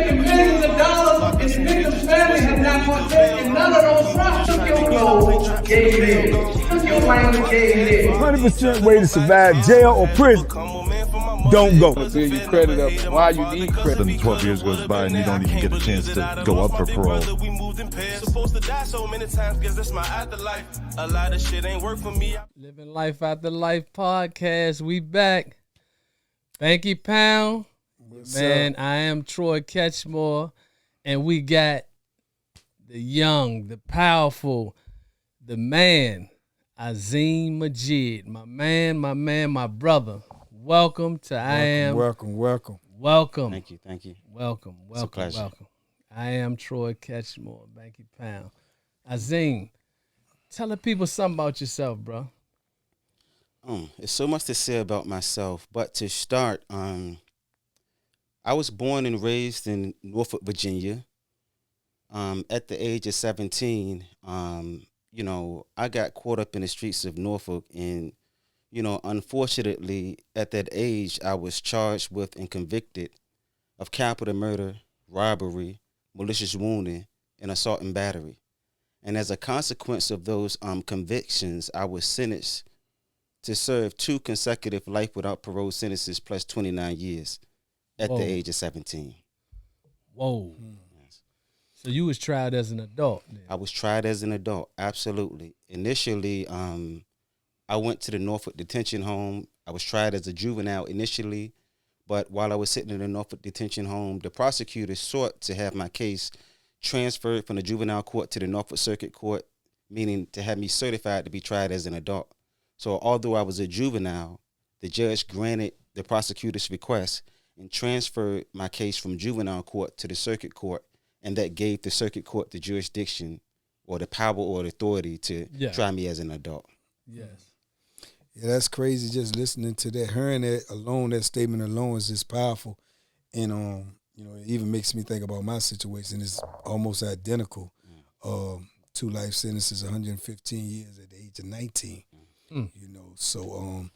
making millions of dollars, and the victim's family have not partaken in none of those trusts. Took your clothes, gave it. Took your language, gave it. 100% way to survive jail or prison. Don't go. To build your credit up, why you need credit. Then 12 years goes by and you don't even get a chance to go up for parole. Living Life After Life podcast. We back. Banky Pound. Man, I am Troy Catchmore. And we got the young, the powerful, the man, Azeem Majeed. My man, my brother. Welcome to Welcome. Thank you. Welcome. It's a pleasure. Welcome. I am Troy Catchmore, Banky Pound. Azeem, tell the people something about yourself, bro. There's so much to say about myself, but to start, I was born and raised in Norfolk, Virginia. At the age of 17, I got caught up in the streets of Norfolk, and unfortunately, at that age, I was charged with and convicted of capital murder, robbery, malicious wounding, and assault and battery. And as a consequence of those convictions, I was sentenced to serve 2 consecutive life without parole sentences plus 29 years at the age of 17. Whoa. Yes. So you was tried as an adult then? I was tried as an adult, absolutely. Initially, I went to the Norfolk Detention Home. I was tried as a juvenile initially, but while I was sitting in the Norfolk Detention Home, the prosecutor sought to have my case transferred from the juvenile court to the Norfolk Circuit Court, meaning to have me certified to be tried as an adult. So although I was a juvenile, the judge granted the prosecutor's request and transferred my case from juvenile court to the circuit court, and that gave the circuit court the jurisdiction or the power or the authority to try me as an adult. Yes. Yeah, that's crazy just listening to that. Hearing that alone, that statement alone is just powerful. And, it even makes me think about my situation. It's almost identical. 2 life sentences, 115 years at the age of 19. So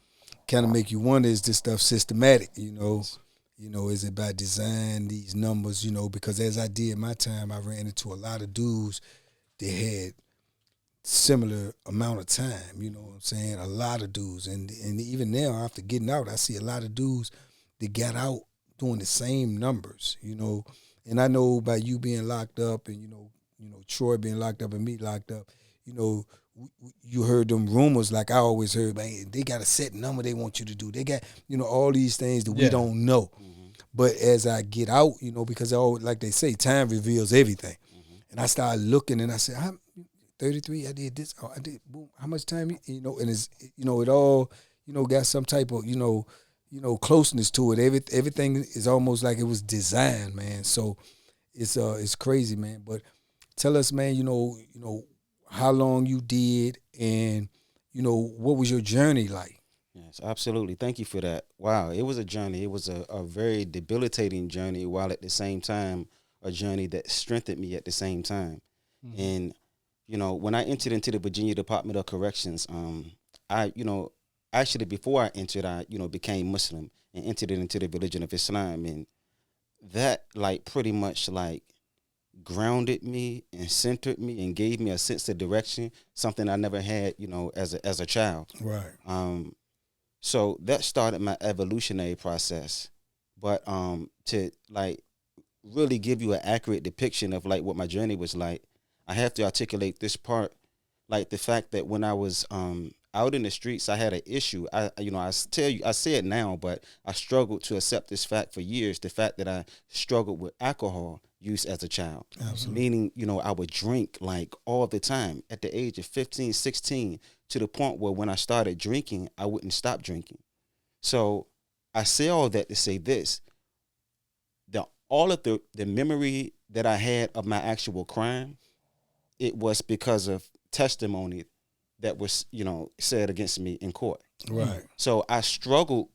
kind of make you wonder, is this stuff systematic, is it by design, these numbers, because as I did my time, I ran into a lot of dudes that had similar amount of time, you know what I'm saying? A lot of dudes. And even now, after getting out, I see a lot of dudes that got out doing the same numbers, And I know by you being locked up and, Troy being locked up and me locked up, you heard them rumors like I always heard, man, they got a set number they want you to do. They got, all these things that we don't know. Mm-hmm. But as I get out, because like they say, time reveals everything. Mm-hmm. And I started looking and I said, I'm 33, I did this, I did, boom, how much time, and it's, it all, got some type of, closeness to it. Everything is almost like it was designed, man. So it's crazy, man. But tell us, man, how long you did and, what was your journey like? Yes, absolutely. Thank you for that. Wow, it was a journey. It was a very debilitating journey, while at the same time, a journey that strengthened me at the same time. Mm-hmm. And, when I entered into the Virginia Department of Corrections, actually before I entered, I, became Muslim and entered into the religion of Islam. And that, pretty much, grounded me and centered me and gave me a sense of direction, something I never had, as a child. Right. So that started my evolutionary process. But to really give you an accurate depiction of what my journey was like, I have to articulate this part, the fact that when I was out in the streets, I had an issue. I say it now, but I struggled to accept this fact for years. The fact that I struggled with alcohol use as a child. Absolutely. Meaning, I would drink all the time at the age of 15, 16, to the point where when I started drinking, I wouldn't stop drinking. So I say all that to say this: all of the memory that I had of my actual crime, it was because of testimony that was, said against me in court. Right. So I struggled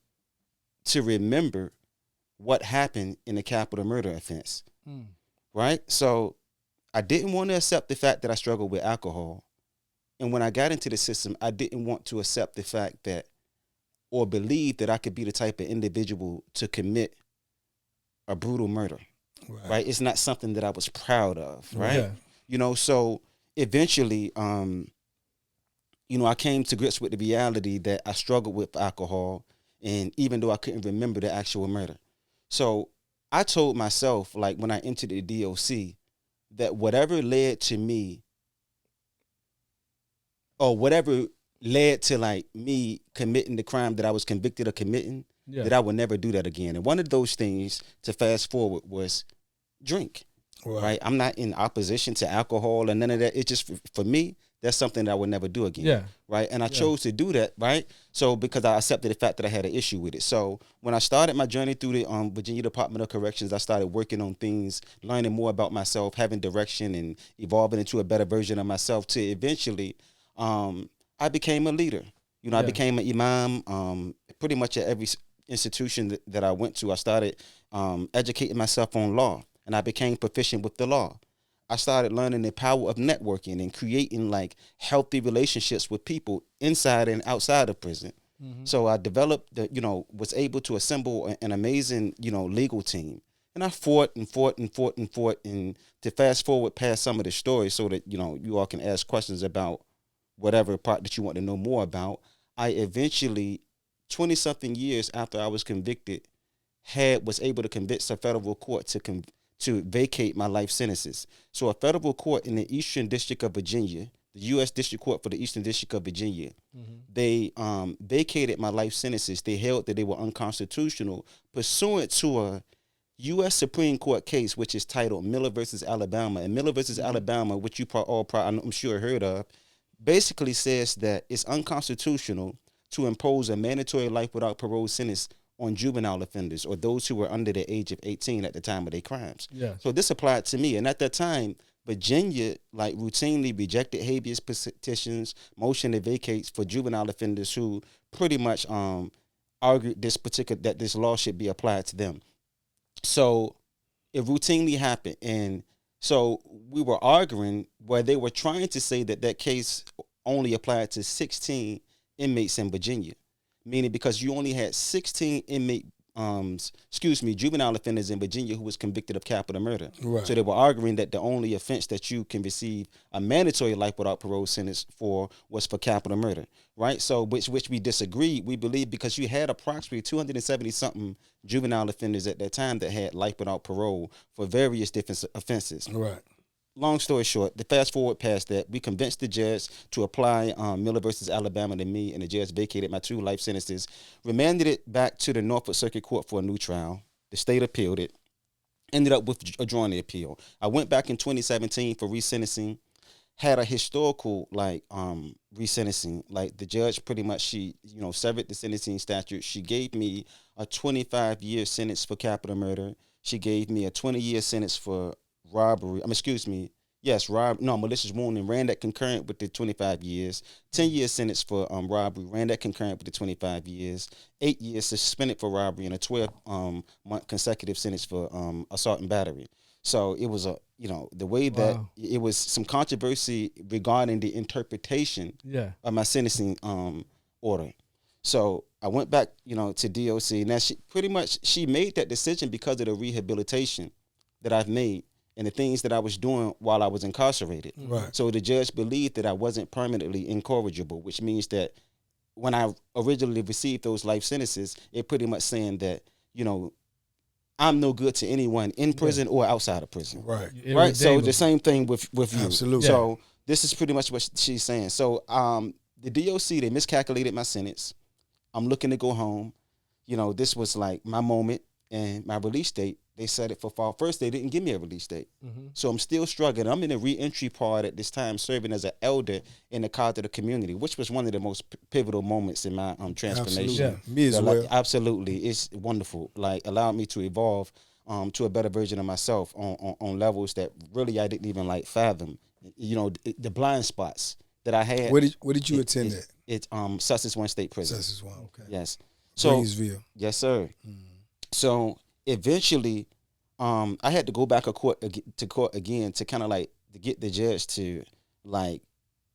to remember what happened in the capital murder offense. Right? So I didn't want to accept the fact that I struggled with alcohol. And when I got into the system, I didn't want to accept the fact that, or believe that I could be the type of individual to commit a brutal murder. right? It's not something that I was proud of, right? Yeah. You know, so eventually, you know, I came to grips with the reality that I struggled with alcohol, and even though I couldn't remember the actual murder. So I told myself, like when I entered the DOC, that whatever led to me, or whatever led to like me committing the crime that I was convicted of committing, that I would never do that again. And one of those things, to fast forward, was drink. Right? I'm not in opposition to alcohol and none of that. It's just for me, that's something that I would never do again. Yeah. Right. And I chose to do that, right? So because I accepted the fact that I had an issue with it. So when I started my journey through the Virginia Department of Corrections, I started working on things, learning more about myself, having direction, and evolving into a better version of myself, to eventually I became a leader. You know, I became an imam pretty much at every institution that I went to. I started educating myself on law, and I became proficient with the law. I started learning the power of networking and creating like healthy relationships with people inside and outside of prison. So I developed was able to assemble an amazing, legal team. And I fought and fought and fought and fought. And to fast forward past some of the stories so that, you all can ask questions about whatever part that you want to know more about, I eventually, 20-something years after I was convicted, was able to convince a federal court to vacate my life sentences. So a federal court in the Eastern District of Virginia, the U.S. District Court for the Eastern District of Virginia, they vacated my life sentences. They held that they were unconstitutional pursuant to a U.S. Supreme Court case, which is titled Miller versus Alabama. And Miller versus Alabama, which you I'm sure heard of, basically says that it's unconstitutional to impose a mandatory life without parole sentence on juvenile offenders or those who were under the age of 18 at the time of their crimes. Yeah. So this applied to me. And at that time, Virginia routinely rejected habeas petitions, motion to vacate for juvenile offenders who pretty much argued that this law should be applied to them. So it routinely happened. And so we were arguing where they were trying to say that case only applied to 16 inmates in Virginia, meaning because you only had 16 juvenile offenders in Virginia who was convicted of capital murder. Right. So they were arguing that the only offense that you can receive a mandatory life without parole sentence for was for capital murder, right? So which we disagreed. We believe because you had approximately 270 something juvenile offenders at that time that had life without parole for various different offenses. Right. Long story short, the fast forward past that, we convinced the judge to apply Miller versus Alabama to me, and the judge vacated my 2 life sentences, remanded it back to the Norfolk Circuit Court for a new trial. The state appealed it, ended up withdrawing the appeal. I went back in 2017 for resentencing, had a historical resentencing. Like the judge pretty much, she severed the sentencing statute. She gave me a 25-year sentence for capital murder. She gave me a 20-year sentence for robbery. Malicious wounding, ran that concurrent with the 25 years. 10-year sentence for robbery, ran that concurrent with the 25 years. 8 years suspended for robbery, and a 12-month consecutive sentence for assault and battery. So it was the way that it was some controversy regarding the interpretation of my sentencing order. So I went back, to DOC. Now she made that decision because of the rehabilitation that I've made and the things that I was doing while I was incarcerated. Right. So the judge believed that I wasn't permanently incorrigible, which means that when I originally received those life sentences, it pretty much saying that, I'm no good to anyone in prison or outside of prison. Right. Right. So the same thing with you. Absolutely. So this is pretty much what she's saying. So the DOC, they miscalculated my sentence. I'm looking to go home. This was like my moment, and my release date, they set it for fall. First, they didn't give me a release date. So I'm still struggling. I'm in a reentry part at this time, serving as an elder in the cause of the community, which was one of the most pivotal moments in my transformation. Absolutely. Me as well. Absolutely. It's wonderful. Like, allowed me to evolve to a better version of myself on levels that really I didn't even fathom. The blind spots that I had. Where did you attend at? It's Sussex One State Prison. Sussex One, okay. Yes. So Greensville. yes, sir. So eventually, I had to go back to court again to kind of to get the judge to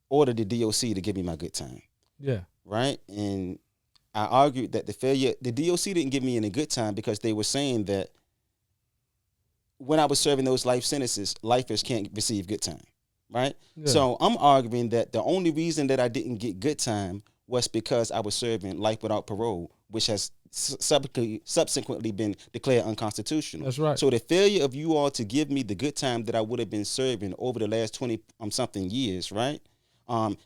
order the DOC to give me my good time. Yeah. Right. And I argued that the DOC didn't give me any good time because they were saying that when I was serving those life sentences, lifers can't receive good time, right? Yeah. So I'm arguing that the only reason that I didn't get good time was because I was serving life without parole, which has subsequently been declared unconstitutional. That's right. So the failure of you all to give me the good time that I would have been serving over the last 20 something years, right?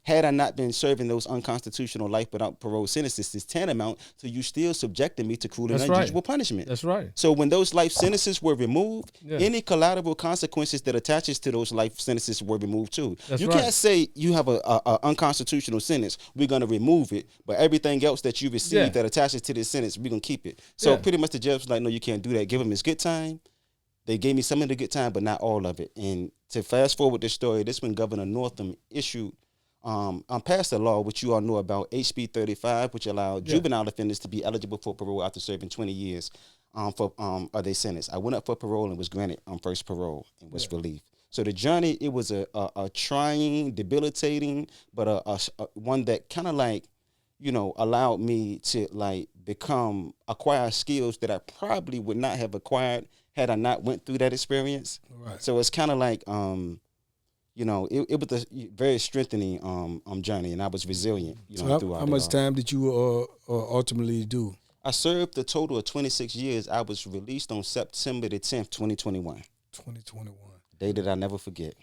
Had I not been serving those unconstitutional life without parole sentences, is tantamount to you still subjecting me to cruel and That's right. unusual punishment. That's right. So when those life sentences were removed, Yeah. any collateral consequences that attaches to those life sentences were removed too. That's you right. can't say you have a unconstitutional sentence, we're going to remove it, but everything else that you receive Yeah. that attaches to this sentence, we're going to keep it. So Yeah. pretty much the judge was like, no, you can't do that. Give him his good time. They gave me some of the good time, but not all of it. And to fast forward this story, this when Governor Northam issued passed a law, which you all know about, HB 35, which allowed juvenile offenders to be eligible for parole after serving 20 years for their sentence. I went up for parole and was granted first parole and was released. So the journey, it was a trying, debilitating, but a one that kind of like, you know, allowed me to like acquire skills that I probably would not have acquired had I not went through that experience. Right. So it's kind of like, you know, it was a very strengthening journey, and I was resilient. You know, So throughout how it much all. time did you ultimately do? I served a total of 26 years. I was released on September the 10th, 2021. 2021. Day that I never forget.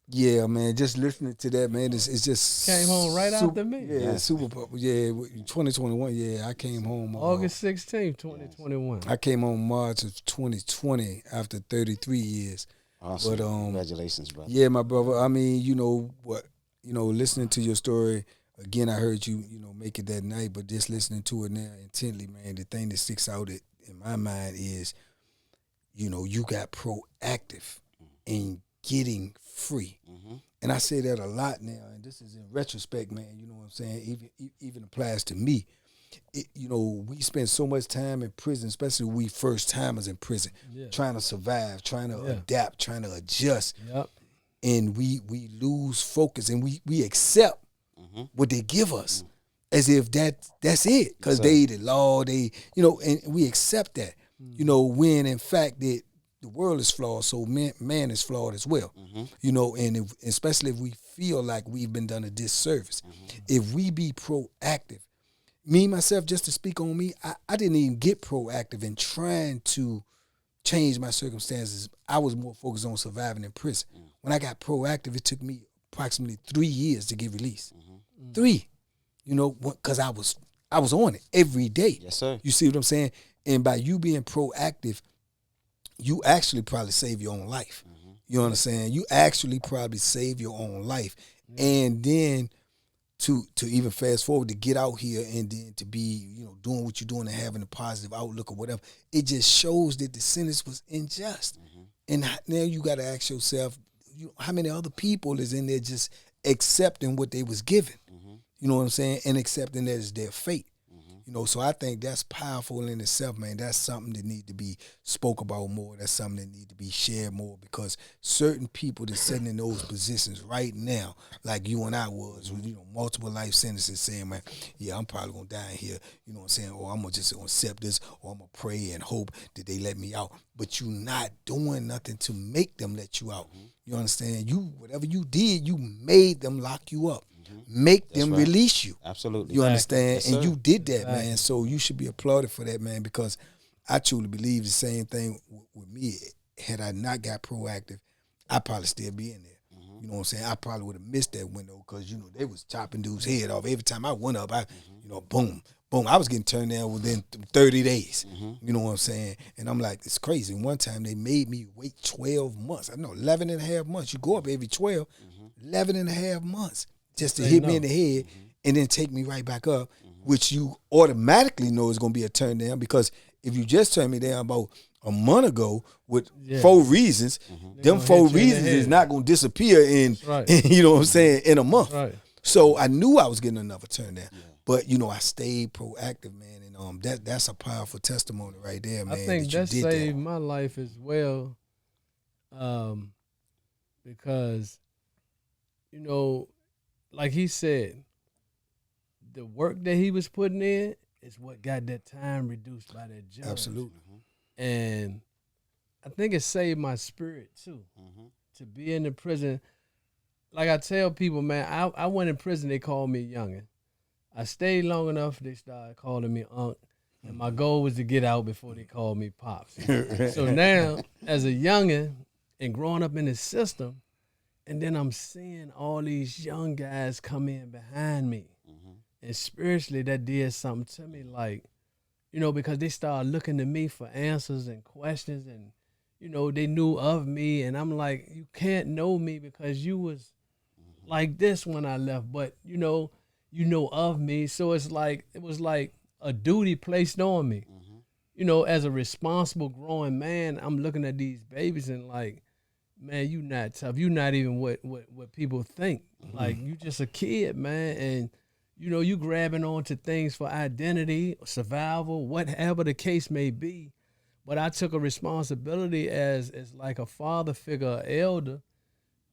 Yeah, man. Just listening to that, man, it's just Came home right after me. Yeah, super. Yeah, 2021. Yeah, I came home August 16th, 2021. I came home March of 2020 after 33 years. Awesome. But Congratulations, brother. yeah, my brother. I mean, you know what? You know, listening to your story again, I heard you, you know, make it that night. But just listening to it now intently, man, the thing that sticks out in my mind is, you know, you got proactive in getting free. Mm-hmm. And I say that a lot now, and this is in retrospect, man. You know what I'm saying? Even applies to me. You know, we spend so much time in prison, especially we first timers in prison, trying to survive, trying to adapt, trying to adjust. Yep. And we lose focus, and we accept what they give us as if that's it, because they the law, they, you know, and we accept that, you know, when in fact that the world is flawed, so man is flawed as well, you know, and especially if we feel like we've been done a disservice. If we be proactive, me, myself, just to speak on me, I didn't even get proactive in trying to change my circumstances. I was more focused on surviving in prison. When I got proactive, it took me approximately 3 years to get released. 3, you know, because I was on it every day. Yes, sir. You see what I'm saying? And by you being proactive, you actually probably save your own life. You understand? You actually probably save your own life. And then to even fast forward, to get out here and then to be, you know, doing what you're doing and having a positive outlook or whatever, it just shows that the sentence was unjust. And now you got to ask yourself, how many other people is in there just accepting what they was given? You know what I'm saying? And accepting that it's their fate. You know, so I think that's powerful in itself, man. That's something that need to be spoke about more. That's something that need to be shared more, because certain people that's sitting in those positions right now, like you and I was, with, you know, multiple life sentences, saying, man, yeah, I'm probably gonna die here. You know what I'm saying? Or I'm just gonna accept this, or I'm gonna pray and hope that they let me out. But you not doing nothing to make them let you out. You understand? You, whatever you did, you made them lock you up. Make them release you. Absolutely. You understand? Yes, and sir. you did that, man. So you should be applauded for that, man, because I truly believe the same thing with me. Had I not got proactive, I'd probably still be in there. You know what I'm saying? I probably would have missed that window, because, you know, they was chopping dudes' head off. Every time I went up, you know, boom, boom. I was getting turned down within 30 days. You know what I'm saying? And I'm like, it's crazy. One time they made me wait 12 months. I know, 11 and a half months. You go up every 12, 11 and a half months. Just to hit me in the head and then take me right back up, which you automatically know is going to be a turn down, because if you just turned me down about a month ago with 4 reasons, them 4 reasons is not going to disappear in, you know what I'm saying, in a month. So I knew I was getting another turn down. But, you know, I stayed proactive, man, and that's a powerful testimony right there, man. I think that saved my life as well, because, you know, like he said, the work that he was putting in is what got that time reduced by that judge. Absolutely. And I think it saved my spirit too. To be in the prison. Like I tell people, man, I went in prison, they called me youngin'. I stayed long enough, they started calling me Unc. And my goal was to get out before they called me Pops. So now, as a youngin' and growing up in the system, and then I'm seeing all these young guys come in behind me. And spiritually, that did something to me, like, you know, because they started looking to me for answers and questions, and, you know, they knew of me. And I'm like, you can't know me because you was like this when I left, but, you know of me. So it was like a duty placed on me. You know, as a responsible growing man, I'm looking at these babies and like, man, you not tough. You not even what people think. Like, you just a kid, man. And, you know, you grabbing onto things for identity, survival, whatever the case may be. But I took a responsibility as like a father figure, an elder,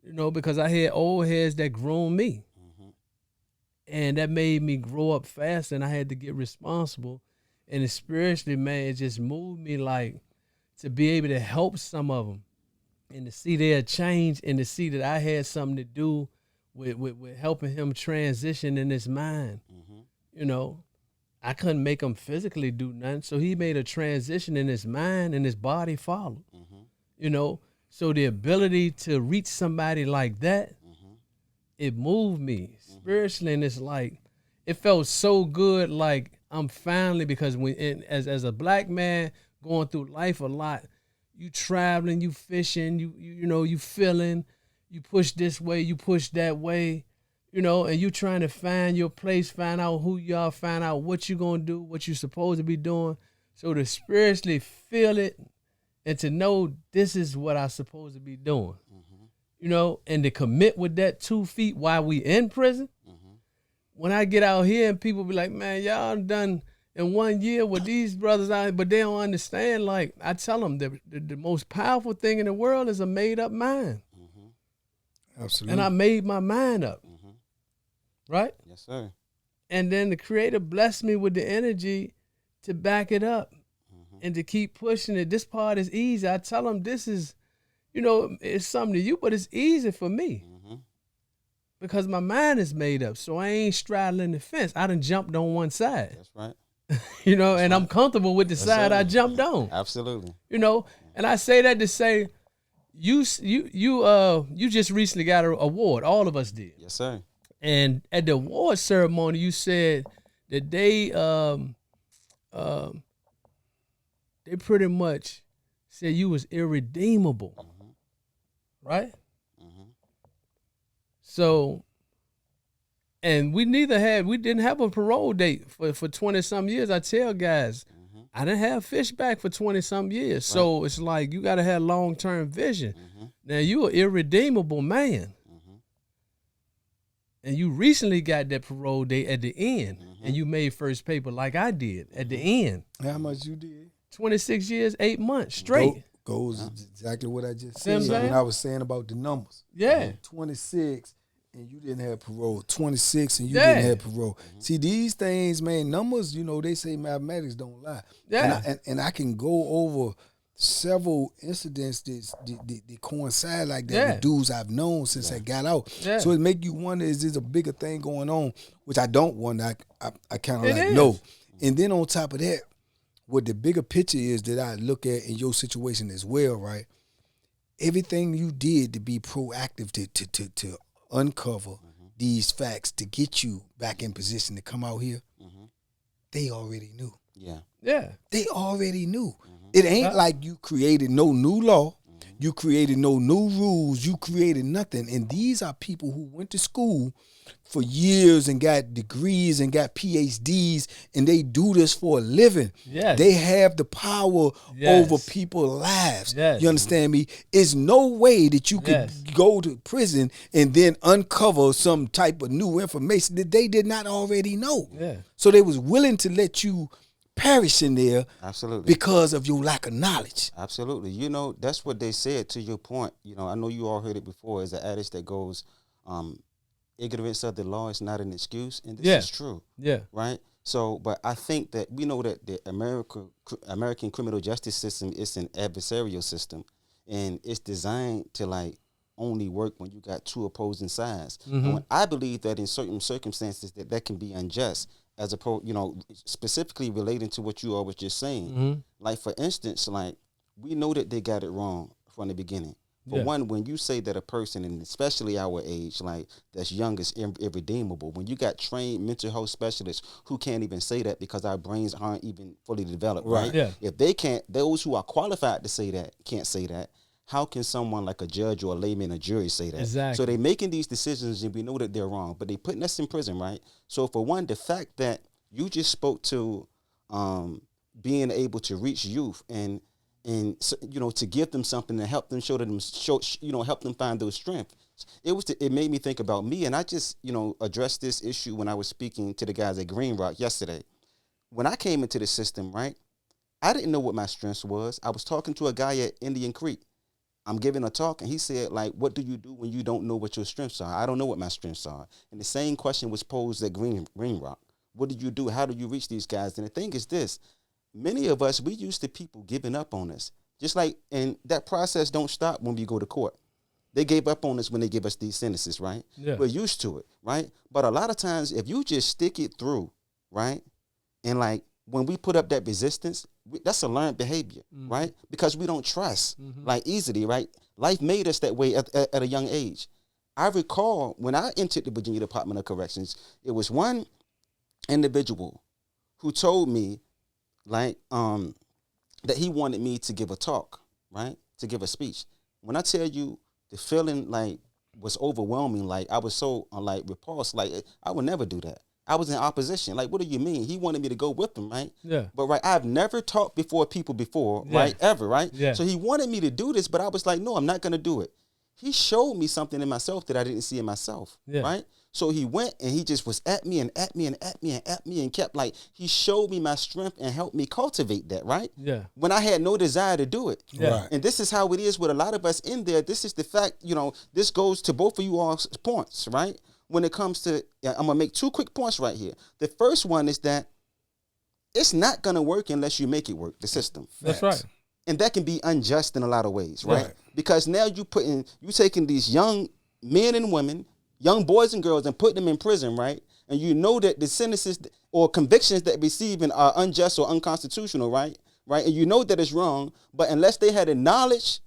you know, because I had old heads that groomed me. And that made me grow up fast, and I had to get responsible. And spiritually, man, it just moved me, like, to be able to help some of them and to see their change and to see that I had something to do with helping him transition in his mind. You know, I couldn't make him physically do nothing, so he made a transition in his mind, and his body followed. You know, so the ability to reach somebody like that, it moved me spiritually, and it's like, it felt so good, like I'm finally, because as a black man going through life a lot, you traveling, you fishing, you know, you feeling, you push this way, you push that way, you know, and you trying to find your place, find out who you are, find out what you gonna do, what you supposed to be doing. So to spiritually feel it and to know this is what I supposed to be doing. You know, and to commit with that 2 feet while we in prison. When I get out here and people be like, man, y'all done in 1 year with these brothers out, but they don't understand. Like, I tell them the most powerful thing in the world is a made up mind. Absolutely. And I made my mind up. Right? Yes, sir. And then the Creator blessed me with the energy to back it up and to keep pushing it. This part is easy. I tell them this is, you know, it's something to you, but it's easy for me because my mind is made up. So I ain't straddling the fence. I done jumped on one side. That's right. You know, and I'm comfortable with the side I jumped on. Absolutely. You know, and I say that to say, you just recently got an award. All of us did. Yes, sir. And at the award ceremony, you said that they pretty much said you was irredeemable. Right? So, and we didn't have a parole date for 20-some years. I tell guys, I didn't have fish back for 20-some years. Right. So it's like, you got to have long-term vision. Now, you an irredeemable man. And you recently got that parole date at the end. And you made first paper like I did at the end. How much you did? 26 years, 8 months straight. Goes exactly what I just See what said I'm when I was saying about the numbers. Yeah. 26 and you didn't have parole. 26 and you didn't have parole. See, these things, man, numbers, you know, they say mathematics don't lie. Yeah. And I can go over several incidents that coincide like that with dudes I've known since I got out. Yeah. So it make you wonder, is this a bigger thing going on? Which I don't wonder. I kind of like know. And then on top of that, what the bigger picture is that I look at in your situation as well, right? Everything you did to be proactive to uncover these facts to get you back in position to come out here, they already knew. Yeah. Yeah. They already knew. It ain't like you created no new law. You created no new rules. You created nothing. And these are people who went to school for years and got degrees and got PhDs, and they do this for a living. Yes. They have the power over people's lives. Yes. You understand me? It's no way that you could go to prison and then uncover some type of new information that they did not already know. Yeah. So they was willing to let you perish in there. Absolutely. Because of your lack of knowledge. Absolutely. You know, that's what they said, to your point. You know, I know you all heard it before. It's an adage that goes, ignorance of the law is not an excuse. And this is true. Yeah. Right? So, but I think that we know that the American criminal justice system is an adversarial system, and it's designed to like only work when you got two opposing sides. And when I believe that in certain circumstances that can be unjust, as opposed, specifically relating to what you all was just saying. Like for instance, like we know that they got it wrong from the beginning. For one, when you say that a person, and especially our age, like that's young is irredeemable, when you got trained mental health specialists who can't even say that because our brains aren't even fully developed, right? Yeah. If they can't, those who are qualified to say that can't say that, how can someone like a judge or a layman, a jury say that? Exactly. So they making these decisions and we know that they're wrong, but they putting us in prison, right? So for one, the fact that you just spoke to being able to reach youth and to give them something to help them help them find those strengths. It made me think about me, and I just addressed this issue when I was speaking to the guys at Green Rock yesterday. When I came into the system, right, I didn't know what my strengths was. I was talking to a guy at Indian Creek. I'm giving a talk, and he said, like, what do you do when you don't know what your strengths are? I don't know what my strengths are. And the same question was posed at Green Rock. What do you do? How do you reach these guys? And the thing is this. Many of us, we used to people giving up on us. Just like, and that process don't stop when we go to court. They gave up on us when they give us these sentences, right? Yeah. We're used to it, right? But a lot of times, if you just stick it through, right? And like, when we put up that resistance, that's a learned behavior, right? Because we don't trust, like easily, right? Life made us that way at a young age. I recall when I entered the Virginia Department of Corrections, it was one individual who told me, like, that he wanted me to give a talk, right? To give a speech. When I tell you the feeling like was overwhelming, like I was so like repulsed, like I would never do that. I was in opposition. Like, what do you mean? He wanted me to go with him, right? Yeah. But right, I've never talked before people before, right? Ever, right? Yeah. So he wanted me to do this, but I was like, no, I'm not gonna do it. He showed me something in myself that I didn't see in myself, right? So he went and he just was at me and at me and at me and at me and kept like, he showed me my strength and helped me cultivate that, right? Yeah. When I had no desire to do it. Yeah. Right. And this is how it is with a lot of us in there. This is the fact, this goes to both of you all's points, right? When it comes to, I'm gonna make two quick points right here. The first one is that it's not gonna work unless you make it work, the system. That's right. And that can be unjust in a lot of ways, right? Right. Because now you taking these young men and women, young boys and girls, and put them in prison, right? And you know that the sentences or convictions that receiving are unjust or unconstitutional, right? Right? And you know that it's wrong, but unless they had the knowledge,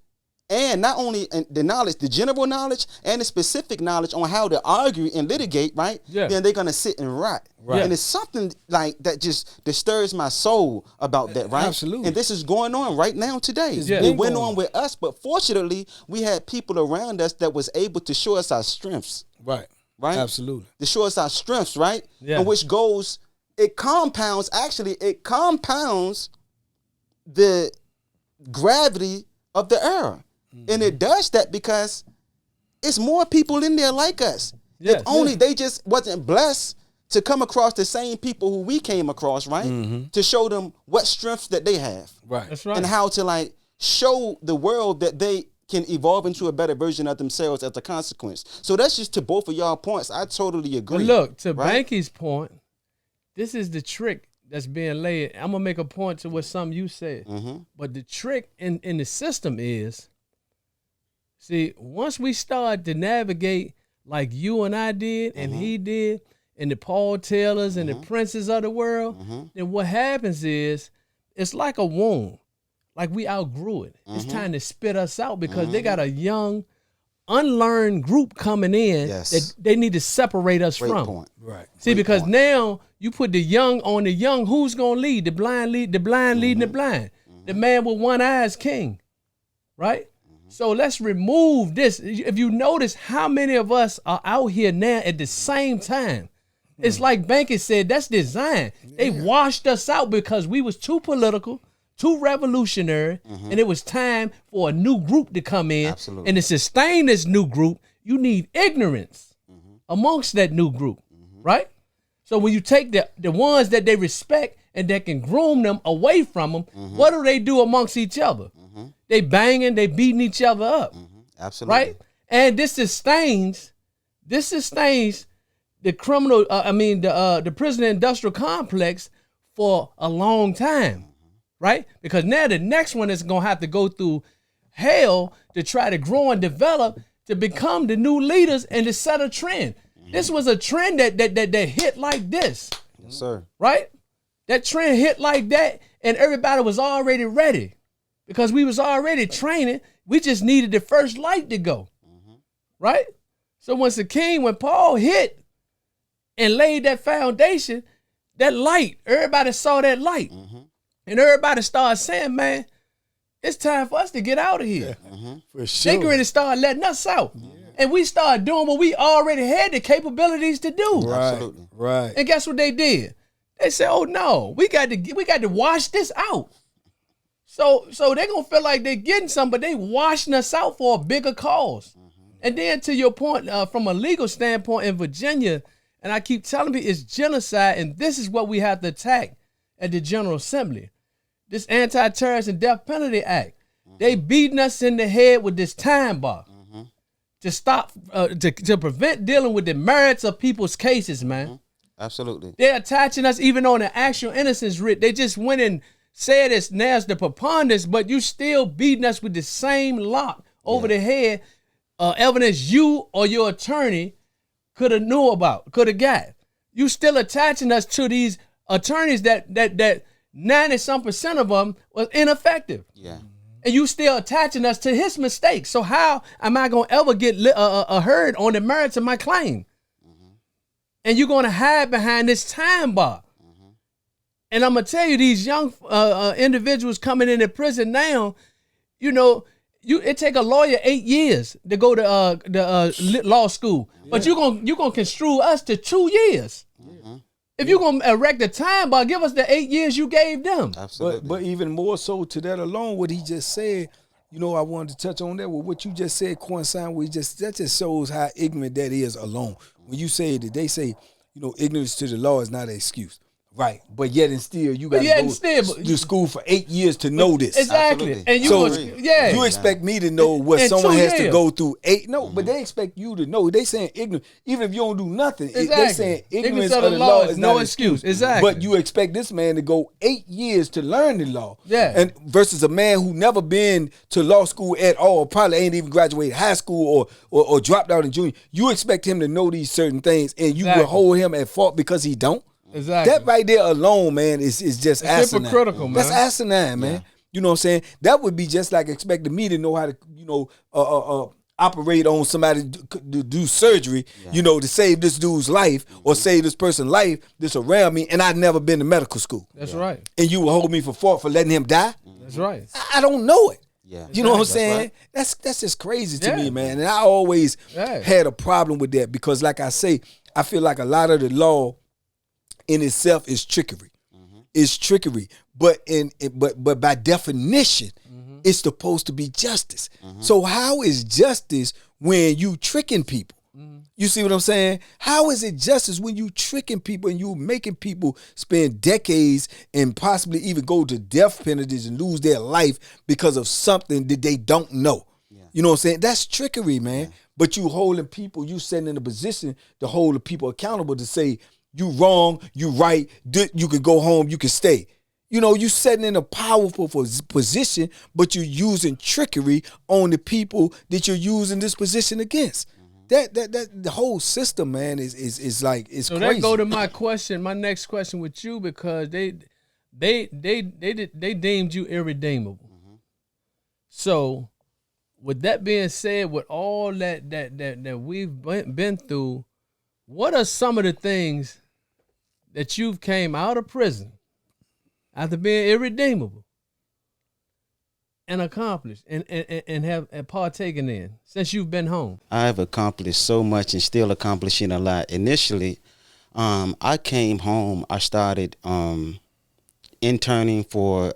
and not only the knowledge, the general knowledge, and the specific knowledge on how to argue and litigate, right? Yeah. Then they're gonna sit and rot. Right. And it's something like that just disturbs my soul about that, right? Absolutely. And this is going on right now today. Yeah. It went on with us, but fortunately, we had people around us that was able to show us our strengths. Right. Right? Absolutely. To show us our strengths, right? Yeah. And which it compounds the gravity of the error. And it does that because it's more people in there like us. Yeah, If only they just wasn't blessed to come across the same people who we came across, right? To show them what strengths that they have. Right. That's right. And how to like show the world that they can evolve into a better version of themselves as a consequence. So that's just to both of y'all points. I totally agree. But look, to right? Banky's point, this is the trick that's being laid. I'm gonna make a point to what something you said. But the trick in the system is, see, once we start to navigate like you and I did and he did, and the Paul Taylors and the princes of the world, then what happens is it's like a wound. Like we outgrew it. It's time to spit us out because they got a young, unlearned group coming in that they need to separate us Great from. point. Right. See, Great because point. now you put the young on the young, who's gonna lead? The blind leading the blind. The man with one eye is king, right? So let's remove this. If you notice how many of us are out here now at the same time, it's like Banky said, that's design. They washed us out because we was too political, too revolutionary, and it was time for a new group to come in. Absolutely. And to sustain this new group, you need ignorance amongst that new group, right? So when you take the ones that they respect and that can groom them away from them, what do they do amongst each other? They banging, they beating each other up, Absolutely. right? And this sustains the the prison industrial complex for a long time, right? Because now the next one is gonna have to go through hell to try to grow and develop to become the new leaders and to set a trend. This was a trend that hit like this. Yes, sir. Right? That trend hit like that, and everybody was already ready because we was already training. We just needed the first light to go. Right? So when Paul hit and laid that foundation, that light, everybody saw that light. And everybody started saying, man, it's time for us to get out of here. For sure. They going to start letting us out. And we started doing what we already had the capabilities to do. Right. Absolutely. Right. And guess what they did? They said, "Oh no, we got to wash this out." So they're gonna feel like they're getting some, but they washing us out for a bigger cause. And then to your point, from a legal standpoint in Virginia, and I keep telling people it's genocide, and this is what we have to attack at the General Assembly. This Anti-Terrorist and Death Penalty Act. They beating us in the head with this time bar. To stop, to prevent dealing with the merits of people's cases, man. Absolutely. They're attaching us even on the actual innocence writ. They just went and said it's now the preponderance, but you still beating us with the same lock over the head, evidence you or your attorney could have knew about, could have got. You still attaching us to these attorneys that 90-some% of them was ineffective. Yeah. And you still attaching us to his mistakes. So how am I going to ever get heard on the merits of my claim? And you're going to hide behind this time bar. And I'm going to tell you, these young individuals coming into prison now, you know, it take a lawyer 8 years to go to the law school. But you're gonna construe us to 2 years. If you're going to erect the time bar, give us the 8 years you gave them. Absolutely. But even more so to that alone, what he just said, you know, I wanted to touch on that with what you just said, coincide with that just shows how ignorant that is alone. When you say that they say, you know, ignorance to the law is not an excuse. Right. But yet and still you got to go to school for 8 years to know this. Exactly. Absolutely. And you expect me to know what In someone 2 has to years. go through 8. No, but they expect you to know. They saying ignorant. Even if you don't do nothing, they saying ignorance of the law is no not excuse. Exactly. But you expect this man to go 8 years to learn the law. Yeah. And versus a man who never been to law school at all, probably ain't even graduated high school or dropped out in junior. You expect him to know these certain things, and you will hold him at fault because he don't. Exactly. That right there alone, man, is just asinine. Hypocritical, man. That's asinine, man. You know what I'm saying? That would be just like expecting me to know how to, you know, operate on somebody to do surgery, you know, to save this dude's life or save this person's life that's around me, and I've never been to medical school. That's right. And you will hold me for fault for letting him die? That's right. I don't know it. Yeah. You know what I'm That's saying? right. That's just crazy to Yeah. me, man. And I always had a problem with that because, like I say, I feel like a lot of the law in itself is trickery. It's trickery. But but by definition, it's supposed to be justice. So how is justice when you tricking people? You see what I'm saying? How is it justice when you tricking people and you making people spend decades and possibly even go to death penalties and lose their life because of something that they don't know? You know what I'm saying? That's trickery, man. But you holding people, you setting in a position to hold the people accountable to say, you wrong, you right, you can go home, you can stay. You know, you setting in a powerful position, but you're using trickery on the people that you're using this position against. That the whole system, man, is like it's So crazy. that go to my next question with you, because they deemed you irredeemable. So with that being said, with all that we've been through, what are some of the things that you've came out of prison after being irredeemable and accomplished and have partaken in since you've been home? I've accomplished so much and still accomplishing a lot. Initially, I came home. I started interning for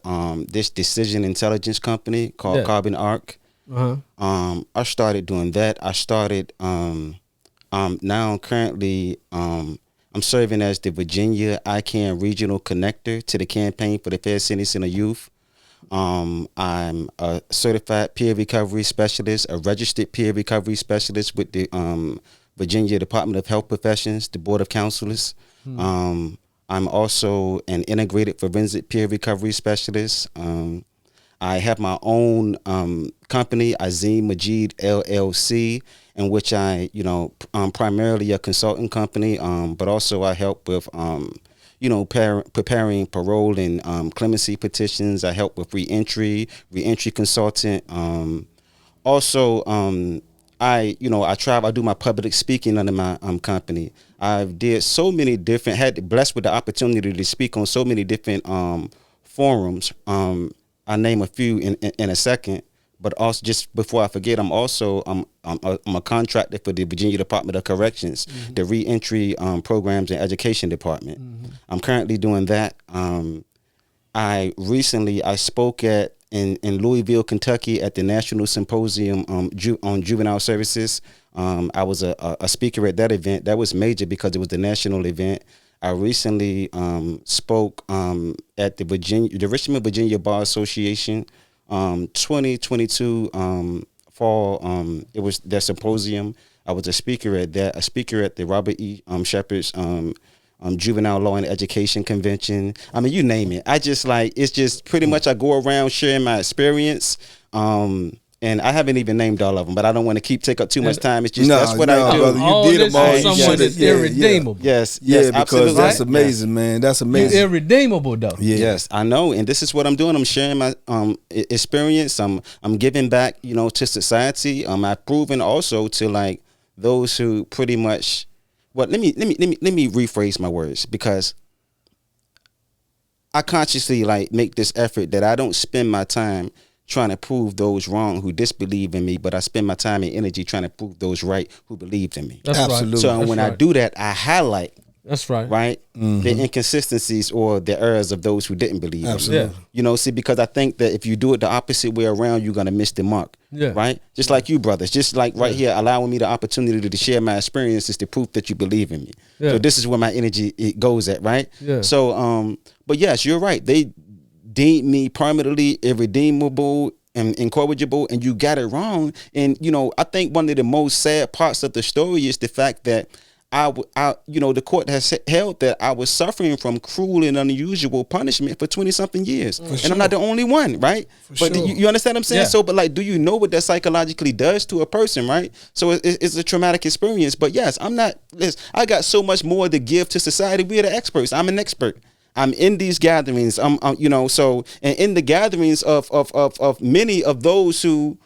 this decision intelligence company called Carbon Arc. I started doing that. I started now currently I'm serving as the Virginia ICANN Regional Connector to the Campaign for the Fair Sentencing of Youth. I'm a certified peer recovery specialist, a registered peer recovery specialist with the Virginia Department of Health Professions, the Board of Counselors. I'm also an integrated forensic peer recovery specialist. I have my own company, Azeem Majeed LLC, in which I'm primarily a consulting company, but also I help with, preparing parole and clemency petitions. I help with reentry consultant. I do my public speaking under my company. I've did so many different, blessed with the opportunity to speak on so many different forums. I'll name a few in a second, but also just before I forget, I'm a contractor for the Virginia Department of Corrections, the reentry programs and education department. I'm currently doing that. I spoke in Louisville, Kentucky, at the National Symposium on Juvenile Services. I was a speaker at that event. That was major because it was the national event. I recently spoke at the Richmond, Virginia Bar Association 2022 fall. It was their symposium. I was a speaker at that. A speaker at the Robert E. Shepard's Juvenile Law and Education Convention. I mean, you name it. It's just pretty much I go around sharing my experience. And I haven't even named all of them, but I don't want to take up too much time. It's just that's what I do. Brother, you all did this them all. for someone that's irredeemable. Yes, because absolutely. that's amazing, man. That's amazing. You're irredeemable, though. Yeah. Yes, I know, and this is what I'm doing. I'm sharing my experience. I'm giving back, to society. I've proven also to those who pretty much. Well, let me rephrase my words, because I consciously make this effort that I don't spend my time trying to prove those wrong who disbelieve in me, but I spend my time and energy trying to prove those right who believed in me. That's Absolutely. right. So when I do that, I highlight That's right. right? The inconsistencies or the errors of those who didn't believe. Absolutely. See, because I think that if you do it the opposite way around, you're going to miss the mark. Yeah. Right? Just like you, brothers. Just like right here, allowing me the opportunity to share my experiences to prove that you believe in me. Yeah. So this is where my energy it goes at, right? Yeah. So, but yes, you're right. They deemed me permanently irredeemable and incorrigible, and you got it wrong. And, I think one of the most sad parts of the story is the fact that the court has held that I was suffering from cruel and unusual punishment for 20-something years. And I'm not the only one, right? But you understand what I'm saying? Yeah. So, but do you know what that psychologically does to a person, right? So it's a traumatic experience. But yes, I got so much more to give to society. We're the experts. I'm an expert. I'm in these gatherings. And in the gatherings of many of those who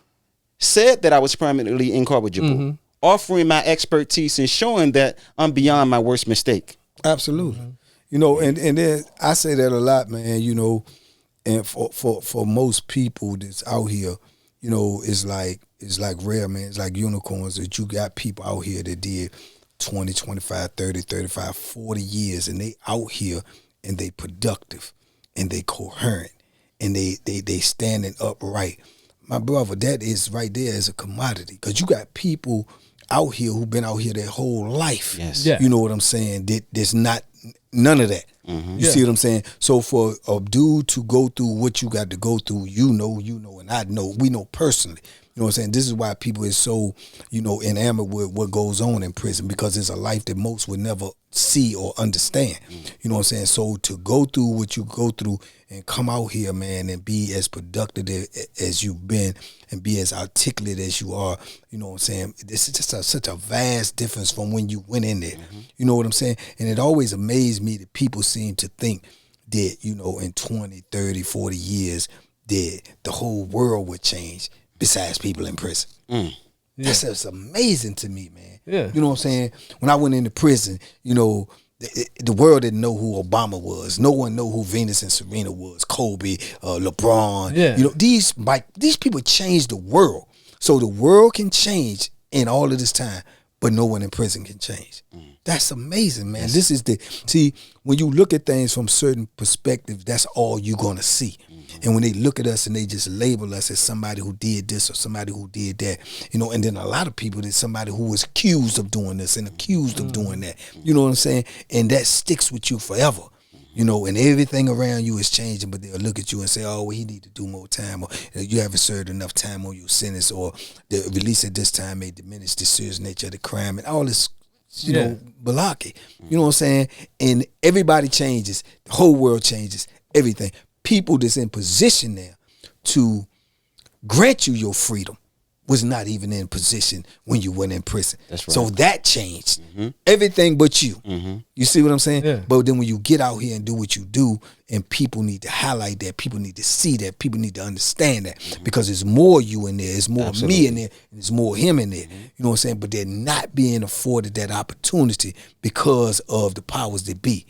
said that I was permanently incorrigible, offering my expertise and showing that I'm beyond my worst mistake. Absolutely. And then I say that a lot, man, and for most people that's out here, it's like rare, man. It's like unicorns that you got people out here that did 20, 25, 30, 35, 40 years, and they out here and they productive and they coherent and they standing upright. My brother, that is right there as a commodity, because you got people out here who've been out here their whole life. Yes. Yeah. You know what I'm saying? There's not none of that. You see what I'm saying? So for a dude to go through what you got to go through, and I know, we know personally. You know what I'm saying? This is why people is so, enamored with what goes on in prison, because it's a life that most would never see or understand. You know what I'm saying? So to go through what you go through and come out here, man, and be as productive as you've been and be as articulate as you are, you know what I'm saying? This is just such a vast difference from when you went in there. You know what I'm saying? And it always amazed me that people seem to think that, in 20, 30, 40 years, that the whole world would change besides people in prison. That's amazing to me, man. Yeah. You know what I'm saying? When I went into prison, the world didn't know who Obama was. No one knew who Venus and Serena was, Kobe, LeBron. Yeah. These people changed the world. So the world can change in all of this time, but no one in prison can change. That's amazing, man. This is when you look at things from certain perspectives, that's all you're gonna see. And when they look at us and they just label us as somebody who did this or somebody who did that, and then a lot of people, there's somebody who was accused of doing this and accused of doing that. You know what I'm saying? And that sticks with you forever. You know, and everything around you is changing, but they'll look at you and say, oh, well, he need to do more time, or you haven't served enough time on your sentence, or the release at this time may diminish the serious nature of the crime, and all this, you know, malarkey. You know what I'm saying? And everybody changes. The whole world changes. Everything. People that's in position now to grant you your freedom was not even in position when you went in prison. That's right. So that changed everything but you. You see what I'm saying? Yeah. But then when you get out here and do what you do, and people need to highlight that, people need to see that, people need to understand that, because there's more you in there, there's more me in there, and there's more him in there. You know what I'm saying? But they're not being afforded that opportunity because of the powers that be.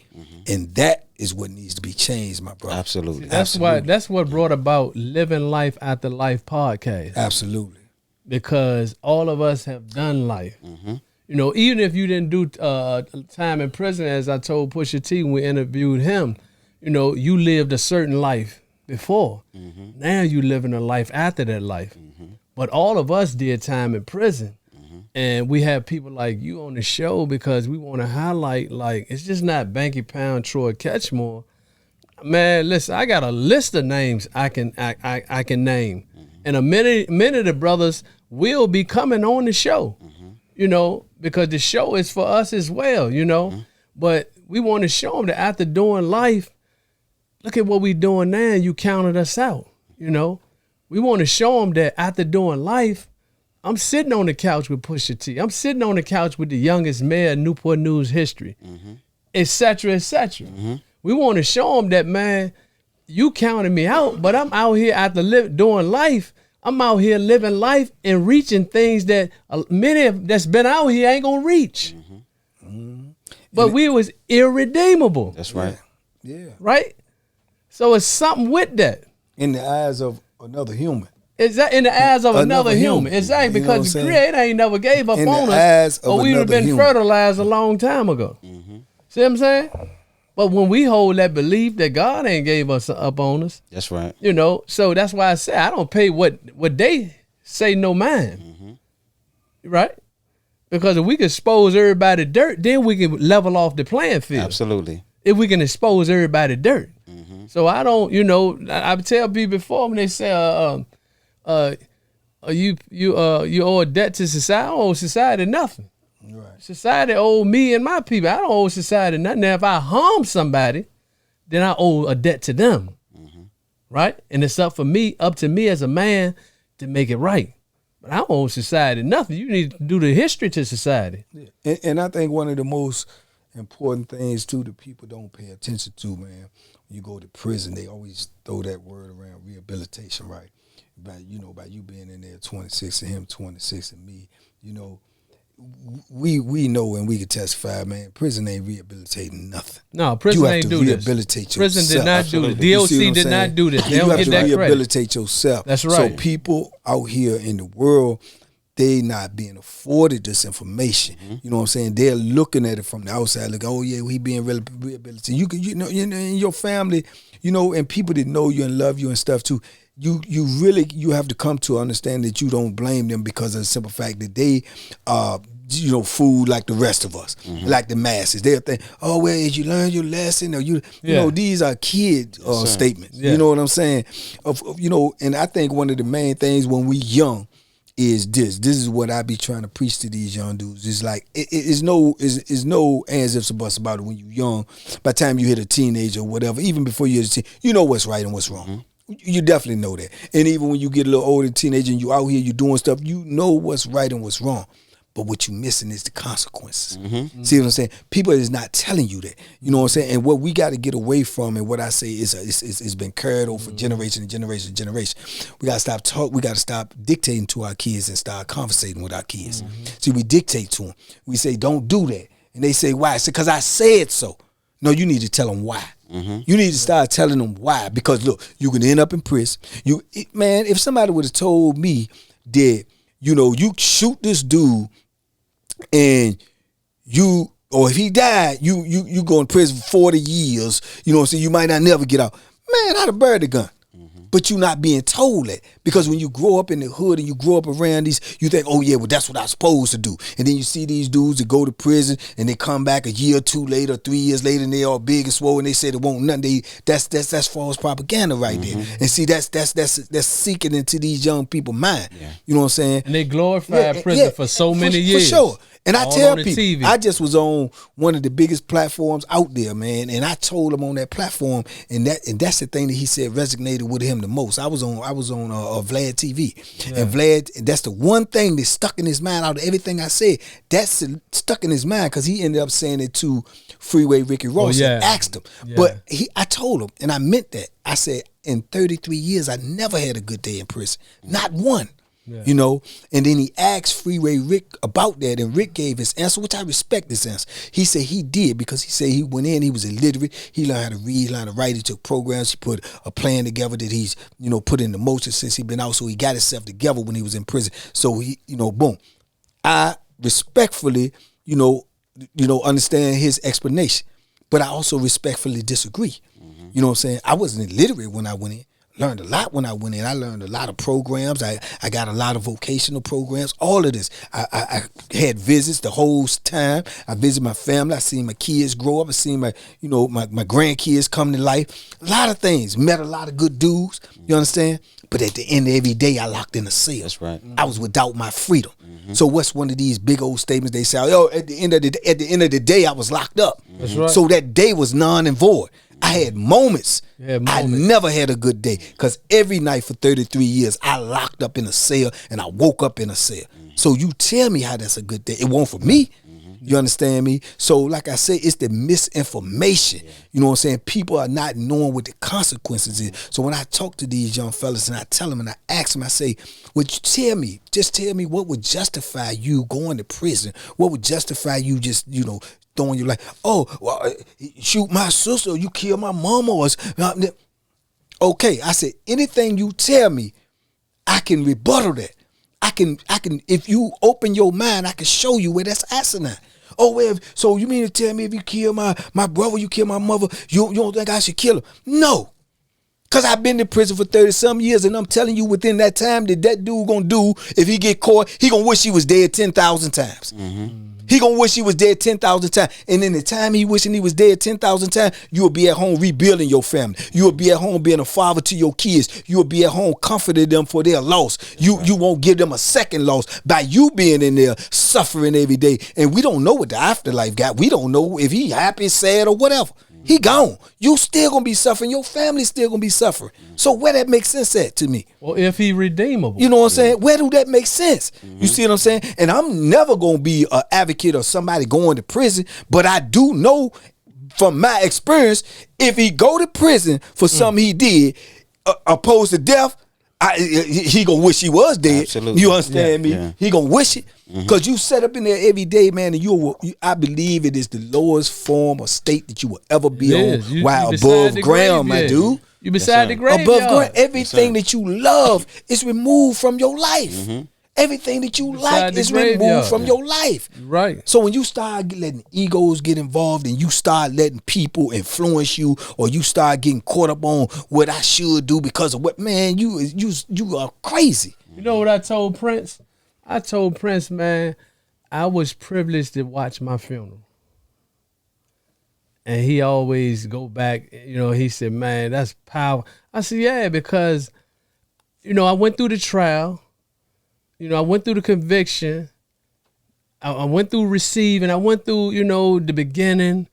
And that is what needs to be changed, my brother. Absolutely. That's what brought about Living Life After Life podcast. Absolutely. Because all of us have done life. You know, even if you didn't do time in prison, as I told Pusha T when we interviewed him, you know, you lived a certain life before. Now you living a life after that life. But all of us did time in prison. And we have people like you on the show because we want to highlight, like, it's just not Banky Pound, Troy Catchmore. Man, listen, I got a list of names I can name. And many of the brothers will be coming on the show, you know, because the show is for us as well, you know. But we want to show them that after doing life, look at what we doing now, and you counted us out, you know. We want to show them that after doing life, I'm sitting on the couch with Pusha T. I'm sitting on the couch with the youngest mayor in Newport News history, et cetera, et cetera. We want to show them that, man, you counted me out, but I'm out here after doing life. I'm out here living life and reaching things that many that's been out here ain't gonna reach. But we was irredeemable. That's right. Yeah. Right? So it's something with that. In the eyes of another human. Is that in the eyes of another human? Exactly, You know what because I'm the saying? Creator ain't never gave up In the on eyes us, of or we would have another been human. fertilized a long time ago. See what I'm saying? But when we hold that belief that God ain't gave us up on us, That's right. you know, so that's why I say I don't pay what they say no mind. Right? Because if we can expose everybody to dirt, then we can level off the playing field. Absolutely. If we can expose everybody to dirt. So I don't, you know, I tell people before when they say, you owe a debt to society. I don't owe society nothing. Right. Society owe me and my people. I don't owe society nothing. Now, if I harm somebody, then I owe a debt to them. Right? And it's up to me as a man to make it right. But I don't owe society nothing. You need to do the history to society. Yeah. And I think one of the most important things, too, that people don't pay attention to, man, when you go to prison, they always throw that word around, rehabilitation, right? By you being in there 26 and him 26 and me, you know, we know and we can testify, man, prison ain't rehabilitating nothing. No, prison you have ain't to do this. rehabilitate Prison yourself. did not do this. You see what DOC I'm did saying? not do this. They You don't have get to that credit. rehabilitate yourself. That's right. So people out here in the world, they not being afforded this information. You know what I'm saying? They're looking at it from the outside, like, oh yeah, he being rehabilitated. You know, in your family, you know, and people that know you and love you and stuff too. You have to come to understand that you don't blame them because of the simple fact that they you know, food like the rest of us, like the masses. They'll think, oh, well, as you learn your lesson, or you know, these are kid statements. Yeah. You know what I'm saying? You know, and I think one of the main things when we young is this. This is what I be trying to preach to these young dudes. It's like it's no ands ifs or buts about it when you young. By the time you hit a teenager or whatever, even before you hit a teen, you know what's right and what's wrong. You definitely know that. And even when you get a little older, teenager, and you out here, you doing stuff, you know what's right and what's wrong. But what you missing is the consequences. See what I'm saying? People is not telling you that. You know what I'm saying? And what we got to get away from, and what I say is it's been carried over for generation and generation and generation. We got to stop We got to stop dictating to our kids and start conversating with our kids. See, we dictate to them. We say, don't do that. And they say, why? I say, because I said so. No, you need to tell them why. You need to start telling them why. Because look, you can end up in prison. Man, if somebody would have told me that, you know, you shoot this dude and or if he died, you go in prison for 40 years, you know what I'm saying, you might not never get out. Man, I'd have buried the gun. but you're not being told that. Because when you grow up in the hood and you grow up around these, you think, oh yeah, well that's what I'm supposed to do. And then you see these dudes that go to prison and they come back a year or two later, 3 years later, and they all big and swole and they say they won't nothing. That's false propaganda right there. And see, that's seeking into these young people's mind. Yeah. You know what I'm saying? And they glorified prison for so many years. For sure. And I All tell on the people, TV. I just was on one of the biggest platforms out there, man, and I told him on that platform, and that's the thing that he said resonated with him the most. I was on Vlad TV, and Vlad, that's the one thing that stuck in his mind out of everything I said. That's stuck in his mind because he ended up saying it to Freeway Ricky Ross and asked him. But I told him, and I meant that. I said, in 33 years, I never had a good day in prison, not one. Yeah. You know, and then he asked Freeway Rick about that, and Rick gave his answer, which I respect his answer. He said he did because he said he went in, he was illiterate, he learned how to read, learned how to write, he took programs, he put a plan together that he's, you know, put into motion since he's been out, so he got himself together when he was in prison. So he, you know, boom. I respectfully, you know, understand his explanation, but I also respectfully disagree. You know what I'm saying? I wasn't illiterate when I went in. Learned a lot when I went in. I learned a lot of programs. I got a lot of vocational programs. All of this. I had visits the whole time. I visited my family. I seen my kids grow up. I seen my grandkids come to life. A lot of things. Met a lot of good dudes. You understand? But at the end of every day, I locked in a cell. That's right. I was without my freedom. So what's one of these big old statements they say? Oh, at the end of the day, I was locked up. That's right. So that day was non and void. I had moments. I never had a good day because every night for 33 years, I locked up in a cell and I woke up in a cell. So you tell me how that's a good day. It won't for me. You understand me? So like I say, it's the misinformation. You know what I'm saying? People are not knowing what the consequences is. So when I talk to these young fellas and I tell them and I ask them, I say, would you tell me, just tell me what would justify you going to prison? What would justify you just, you know, throwing your life? Oh, well, shoot my sister, or you kill my mama, or okay. I said, anything you tell me, I can rebuttal that. I can. If you open your mind, I can show you where that's asinine. Oh, well, so you mean to tell me if you kill my brother, you kill my mother, you don't think I should kill him? No. Because I've been in prison for 30-some years, and I'm telling you within that time that dude gonna do, if he get caught, he gonna wish he was dead 10,000 times. He gonna wish he was dead 10,000 times. And in the time he wishing he was dead 10,000 times, you'll be at home rebuilding your family. You'll be at home being a father to your kids. You'll be at home comforting them for their loss. You won't give them a second loss by you being in there suffering every day. And we don't know what the afterlife got. We don't know if he happy, sad, or whatever. He gone. You still gonna be suffering. Your family still gonna be suffering. So where that makes sense at to me? Well, if he redeemable. You know what I'm saying? Where do that make sense? You see what I'm saying? And I'm never gonna be an advocate of somebody going to prison, but I do know from my experience, if he go to prison for something he did, opposed to death, he gonna wish he was dead. Absolutely. You understand me? Yeah. He gonna wish it. Because you set up in there every day, man, and I believe it is the lowest form or state that you will ever be on while above ground, my dude. You beside the graveyard. Above ground, everything that you love is removed from your life. Everything that you like is removed from your life. Right. So when you start letting egos get involved and you start letting people influence you, or you start getting caught up on what I should do because of what, man, you are crazy. You know what I told Prince? I told Prince, man, I was privileged to watch my funeral. And he always go back, you know, he said, man, that's power. I said, yeah, because, you know, I went through the trial. You know, I went through the conviction. I went through receiving. I went through, you know, the beginning,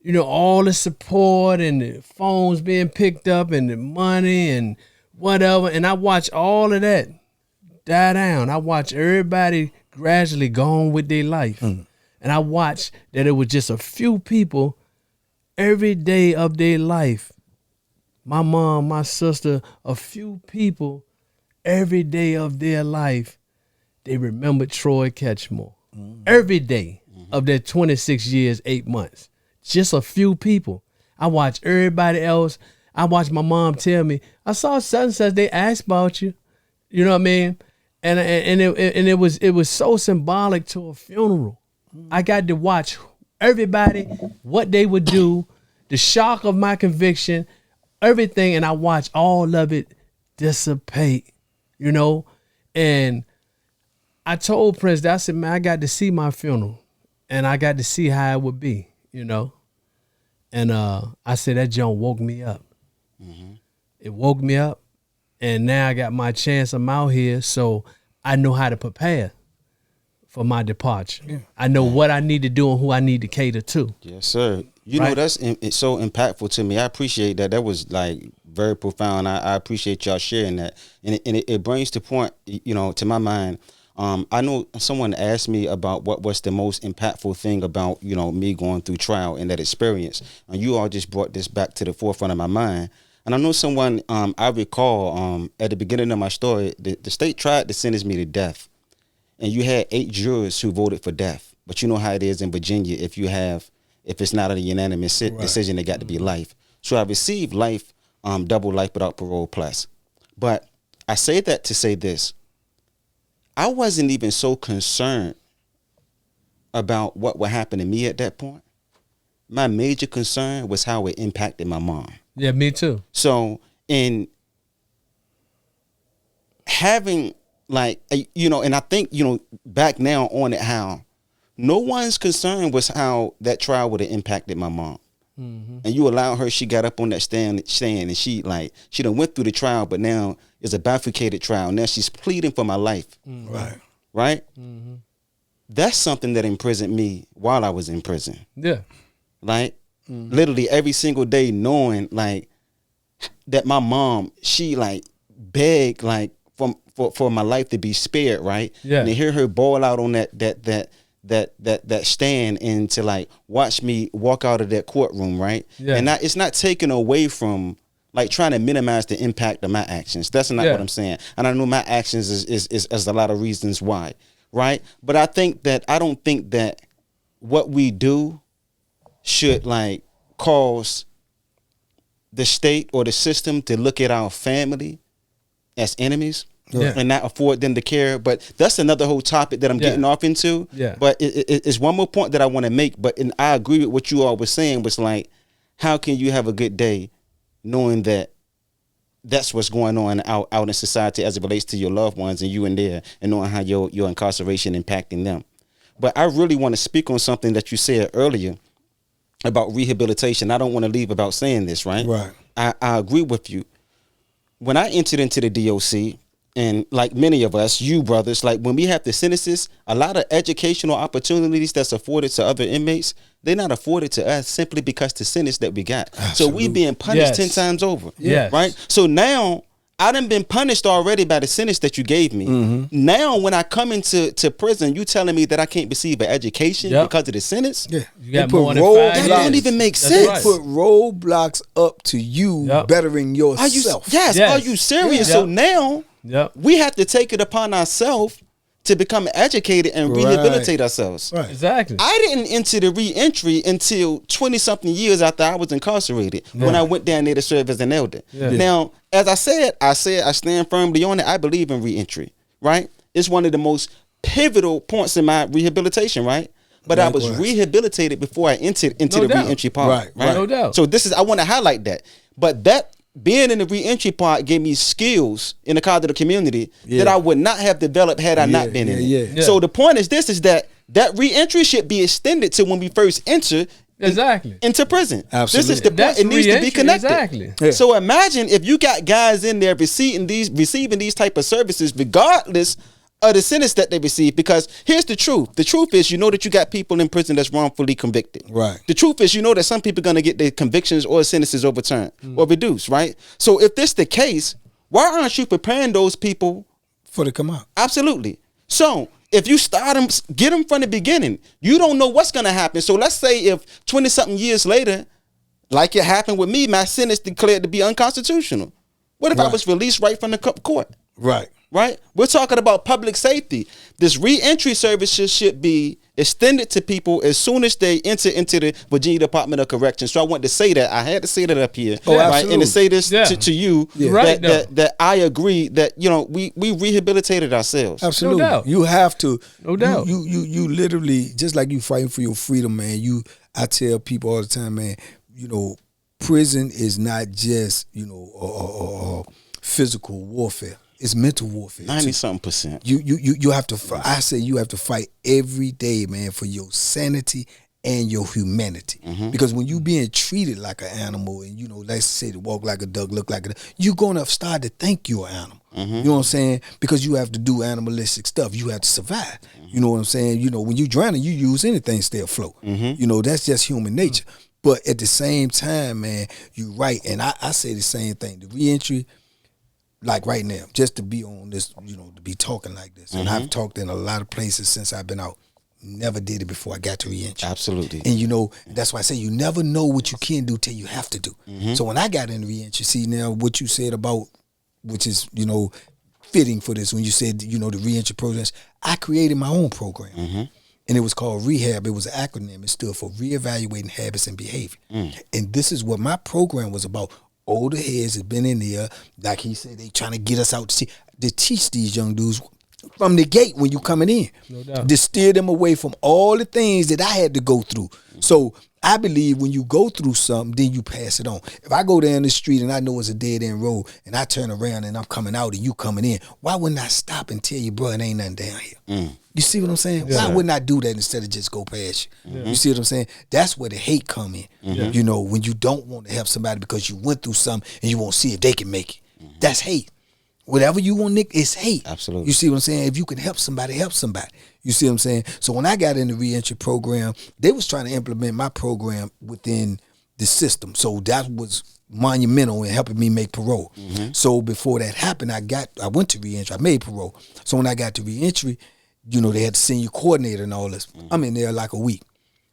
you know, all the support and the phones being picked up and the money and whatever. And I watched all of that die down. I watched everybody gradually gone with their life. And I watched that it was just a few people every day of their life. My mom, my sister, a few people every day of their life, they remembered Troy Catchmore. Every day of their 26 years, 8 months. Just a few people. I watched everybody else. I watched my mom tell me, I saw such and such, they asked about you. You know what I mean? And it was so symbolic to a funeral. I got to watch everybody, what they would do, the shock of my conviction, everything, and I watched all of it dissipate, you know? And I told Prince that, I said, man, I got to see my funeral and I got to see how it would be, you know? And I said, that junk woke me up. It woke me up. And now I got my chance. I'm out here. So I know how to prepare for my departure. Yeah. I know what I need to do and who I need to cater to. Yes, sir. You know, it's so impactful to me. I appreciate that. That was like very profound. I appreciate y'all sharing that. And it brings to point, you know, to my mind. I know someone asked me about what was the most impactful thing about, you know, me going through trial and that experience. And you all just brought this back to the forefront of my mind. And I know someone, I recall at the beginning of my story, the state tried to sentence me to death. And you had 8 jurors who voted for death. But you know how it is in Virginia. If it's not a unanimous decision, it got to be life. So I received life, double life without parole plus. But I say that to say this. I wasn't even so concerned about what would happen to me at that point. My major concern was how it impacted my mom. Yeah, me too. So in having, like, you know, and I think, you know, back now on it, how no one's concern was how that trial would have impacted my mom. Mm-hmm. And you allowed her, she got up on that stand and she done went through the trial, but now it's a bifurcated trial. Now she's pleading for my life. Mm-hmm. Right? Mm-hmm. That's something that imprisoned me while I was in prison. Yeah. Like, literally every single day knowing, like, that my mom, she, like, begged, like, for my life to be spared, right? Yeah. And to hear her bawl out on that stand and to, like, watch me walk out of that courtroom, right? Yeah. And it's not taken away from, like, trying to minimize the impact of my actions. That's not what I'm saying. And I know my actions is a lot of reasons why, right? But I don't think that what we do should, like, cause the state or the system to look at our family as enemies. Yeah. And not afford them to care. But that's another whole topic that I'm getting off into. Yeah. But it's one more point that I want to make. But I agree with what you all were saying, was like, how can you have a good day knowing that that's what's going on out in society as it relates to your loved ones and you in there, and knowing how your incarceration impacting them. But I really want to speak on something that you said earlier about rehabilitation. I don't want to leave without saying this, right? Right. I agree with you. When I entered into the DOC, and like many of us, you brothers, like when we have the sentences, a lot of educational opportunities that's afforded to other inmates, they're not afforded to us simply because the sentence that we got. Absolutely. So we being punished 10 times over. Yes. Right? So now I done been punished already by the sentence that you gave me. Mm-hmm. Now when I come into prison, you telling me that I can't receive an education because of the sentence? Yeah. You got put more than 5 years. That don't even make That's sense. right. Put roadblocks up to you bettering yourself. Yes. Are you serious? Yeah. So now we have to take it upon ourselves to become educated and rehabilitate ourselves. Right. Exactly. I didn't enter the re-entry until 20-something years after I was incarcerated, when I went down there to serve as an elder. Yeah. Now, as I said, I stand firmly on it. I believe in re-entry, right? It's one of the most pivotal points in my rehabilitation, right? But I was rehabilitated before I entered into the re-entry part. Right. No doubt. So I want to highlight that. But that being in the re-entry part gave me skills in the college of the community that I would not have developed had I not been in it. Yeah. So the point is that re-entry should be extended to when we first enter into prison. Absolutely. This is the point. It needs to be connected. Exactly. Yeah. So imagine if you got guys in there receiving these type of services regardless of the sentence that they receive. Because here's the truth. The truth is, you know that you got people in prison that's wrongfully convicted. Right. The truth is, you know that some people are going to get their convictions or sentences overturned or reduced, right? So if this the case, why aren't you preparing those people for to come out? Absolutely. So if you start them, get them from the beginning. You don't know what's going to happen. So let's say if 20-something years later, like it happened with me, my sentence declared to be unconstitutional. What if I was released right from the court? Right. Right? We're talking about public safety. This re-entry services should be extended to people as soon as they enter into the Virginia Department of Corrections. So I want to say that. I had to say that up here. Oh, right? absolutely. And to say this to you, that I agree that, you know, we rehabilitated ourselves. Absolutely. No doubt. You have to. No doubt. You literally, just like you fighting for your freedom, man, I tell people all the time, man, you know, prison is not just, you know, physical warfare. It's mental warfare. 90-something%. You have to. I say you have to fight every day, man, for your sanity and your humanity. Because when you being treated like an animal, and let's say to walk like a duck, look like a duck, you're gonna start to think you're an animal. You know what I'm saying? Because you have to do animalistic stuff. You have to survive. You know what I'm saying? When you drowning, you use anything to stay afloat. That's just human nature. But at the same time, man, you're right. And I say the same thing. The reentry, like right now, just to be on this, to be talking like this. And I've talked in a lot of places since I've been out. Never did it before I got to reentry. Absolutely. And that's why I say you never know what you can do till you have to do. So when I got into reentry, see now what you said about, which is, fitting for this, when you said, the reentry programs, I created my own program. And it was called Rehab. It was an acronym. It stood for Reevaluating Habits and Behavior. And this is what my program was about. Older heads have been in there, like he said, they trying to get us out to teach these young dudes from the gate when you coming in. No doubt. To steer them away from all the things that I had to go through. So I believe when you go through something, then you pass it on. If I go down the street and I know it's a dead end road and I turn around and I'm coming out and you coming in, why wouldn't I stop and tell you, bro, it ain't nothing down here? You see what I'm saying? Yeah. Why wouldn't I do that instead of just go past you? You see what I'm saying? That's where the hate come in. When you don't want to help somebody because you went through something and you won't see if they can make it. That's hate. Whatever you want, Nick, it's hate. Absolutely. You see what I'm saying? If you can help somebody, help somebody. You see what I'm saying? So when I got in the reentry program, they was trying to implement my program within the system. So that was monumental in helping me make parole. So before that happened, I went to reentry. I made parole. So when I got to reentry, they had the senior coordinator and all this. I'm in there like a week.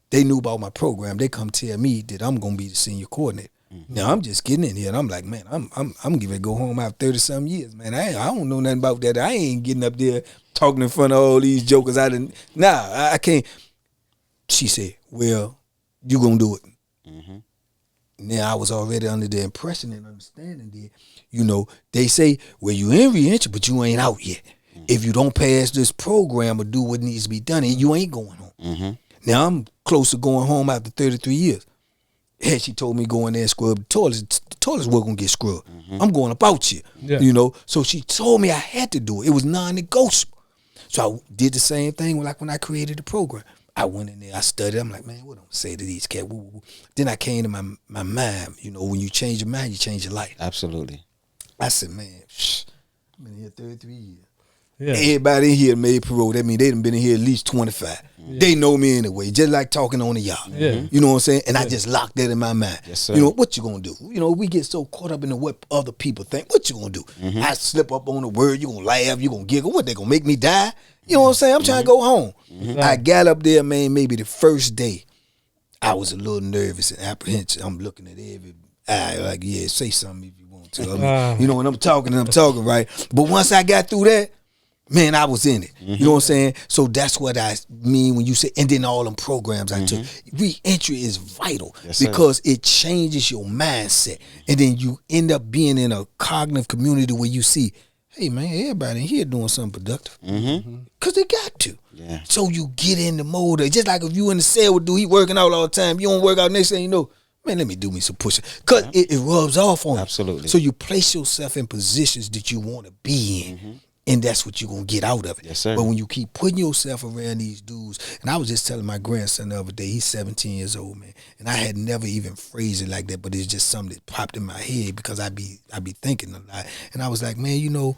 They knew about my program. They come tell me that I'm gonna be the senior coordinator. Now I'm just getting in here and I'm like, man, I'm gonna go home after 30-something years, man. I don't know nothing about that. I ain't getting up there talking in front of all these jokers. I can't. She said, well, you gonna do it. Now I was already under the impression and understanding that, they say, well, you in reentry, but you ain't out yet. If you don't pass this program or do what needs to be done, you ain't going home. Now I'm close to going home after 33 years. And she told me go in there and scrub the toilets. The toilets were gonna get scrubbed. I'm going up out here. Yeah. So she told me I had to do it. It was non-negotiable. So I did the same thing like when I created the program. I went in there, I studied. I'm like, man, what do I say to these cats? Woo, woo, woo. Then I came to my mind. When you change your mind, you change your life. Absolutely. I said, man, I've been here 33 years. Yeah. Everybody in here made parole. That means they done been in here at least 25. They know me anyway, just like talking on the yacht. You know what I'm saying? And I just locked that in my mind. Yes, sir. What you gonna do? We get so caught up in what other people think. What you gonna do? I slip up on a word, you gonna laugh, you gonna giggle. What, they gonna make me die? You know what I'm saying? I'm trying to go home. I got up there, man, maybe the first day, I was a little nervous and apprehensive. I'm looking at every eye like, yeah, say something if you want to. When I'm talking, right? But once I got through that, man, I was in it. You know what I'm saying? So that's what I mean when you say, and then all them programs I took. Re-entry is vital because it changes your mindset. And then you end up being in a cognitive community where you see, hey, man, everybody in here doing something productive. Because they got to. Yeah. So you get in the mode. Just like if you in the cell with dude, he working out all the time. You don't work out, next thing you know, man, let me do me some push-up. Because it rubs off on you. Absolutely. So you place yourself in positions that you want to be in. And that's what you're going to get out of it. Yes, sir. But when you keep putting yourself around these dudes, and I was just telling my grandson the other day, he's 17 years old, man. And I had never even phrased it like that, but it's just something that popped in my head because I be thinking a lot. And I was like, man,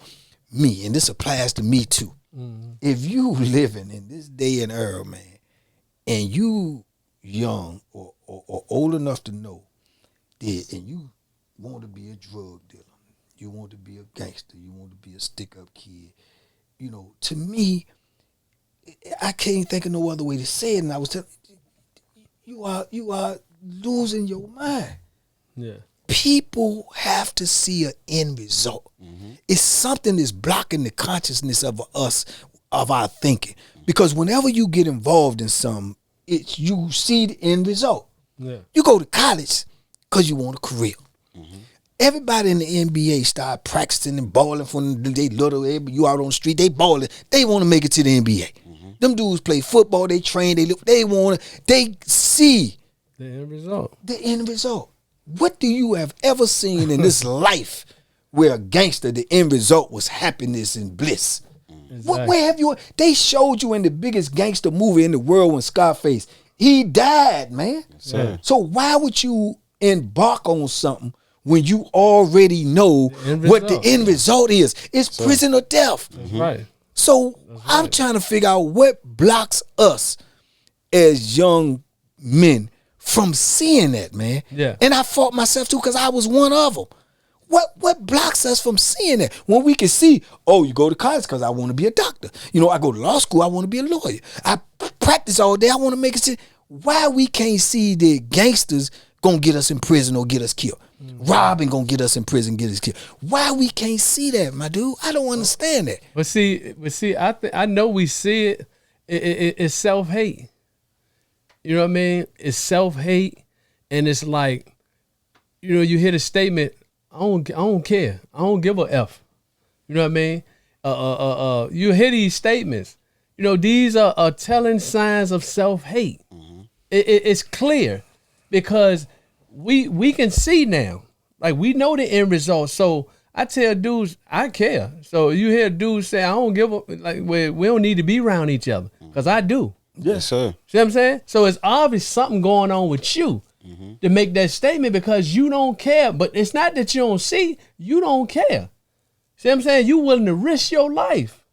me, and this applies to me too. If you living in this day and era, man, and you young or old enough to know that, and you want to be a drug dealer, you want to be a gangster, you want to be a stick-up kid. To me, I can't think of no other way to say it. And I was telling you are losing your mind. Yeah. People have to see an end result. It's something that's blocking the consciousness of us, of our thinking. Because whenever you get involved in something, you see the end result. Yeah. You go to college because you want a career. Everybody in the NBA start practicing and balling from they little. You out on the street, they balling. They want to make it to the NBA. Them dudes play football. They train. They see The end result. the end result. What do you have ever seen in this life where a gangster, the end result was happiness and bliss. Exactly. Where have you? They showed you in the biggest gangster movie in the world when Scarface, he died, man. Sir. So why would you embark on something when you already know what the end result is? It's prison or death. That's right. So I'm trying to figure out what blocks us as young men from seeing that, man. Yeah. And I fought myself too because I was one of them. What blocks us from seeing that? When we can see, oh, you go to college because I want to be a doctor. You know, I go to law school, I want to be a lawyer. I practice all day, I want to make it. Why we can't see that gangsters gonna get us in prison or get us killed? Robbing gonna get us in prison, get us killed. Why we can't see that, my dude? I don't understand that. But see, I know we see it. It's self-hate. You know what I mean? It's self-hate, and it's like, you know, you hear the statement, I don't care. I don't give a F. You know what I mean? You hear these statements. You know, these are telling signs of self-hate. It's clear because we can see now. Like, we know the end result. So I tell dudes, I care. So you hear dudes say, I don't give a, like, we don't need to be around each other, because I do. Yes, sir. See what I'm saying? So it's obvious something going on with you to make that statement, because you don't care. But it's not that you don't see, you don't care. See what I'm saying? You willing to risk your life.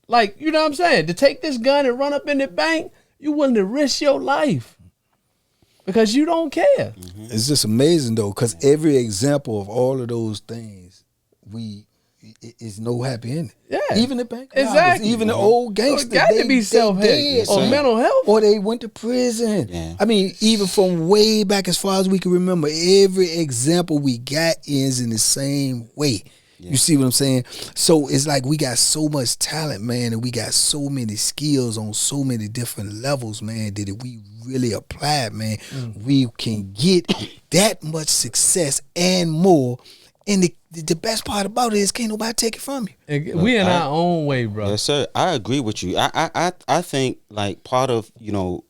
Like, you know what I'm saying? To take this gun and run up in the bank, you willing to risk your life because you don't care. It's just amazing though, because every example of all of those things, is no happy ending. Yeah. Even the bank robbers, Exactly. even the old So gangsters, it got to be self-hate or mental health. or they went to prison. Yeah. I mean, even from way back as far as we can remember, every example we got ends in the same way. You see what I'm saying? So it's like we got so much talent, man, and we got so many skills on so many different levels, man, that if we really apply it, man, we can get that much success and more. And the best part about it is can't nobody take it from you. And we in our own way, bro. Yes, sir. I agree with you. I think, like, part of, you know,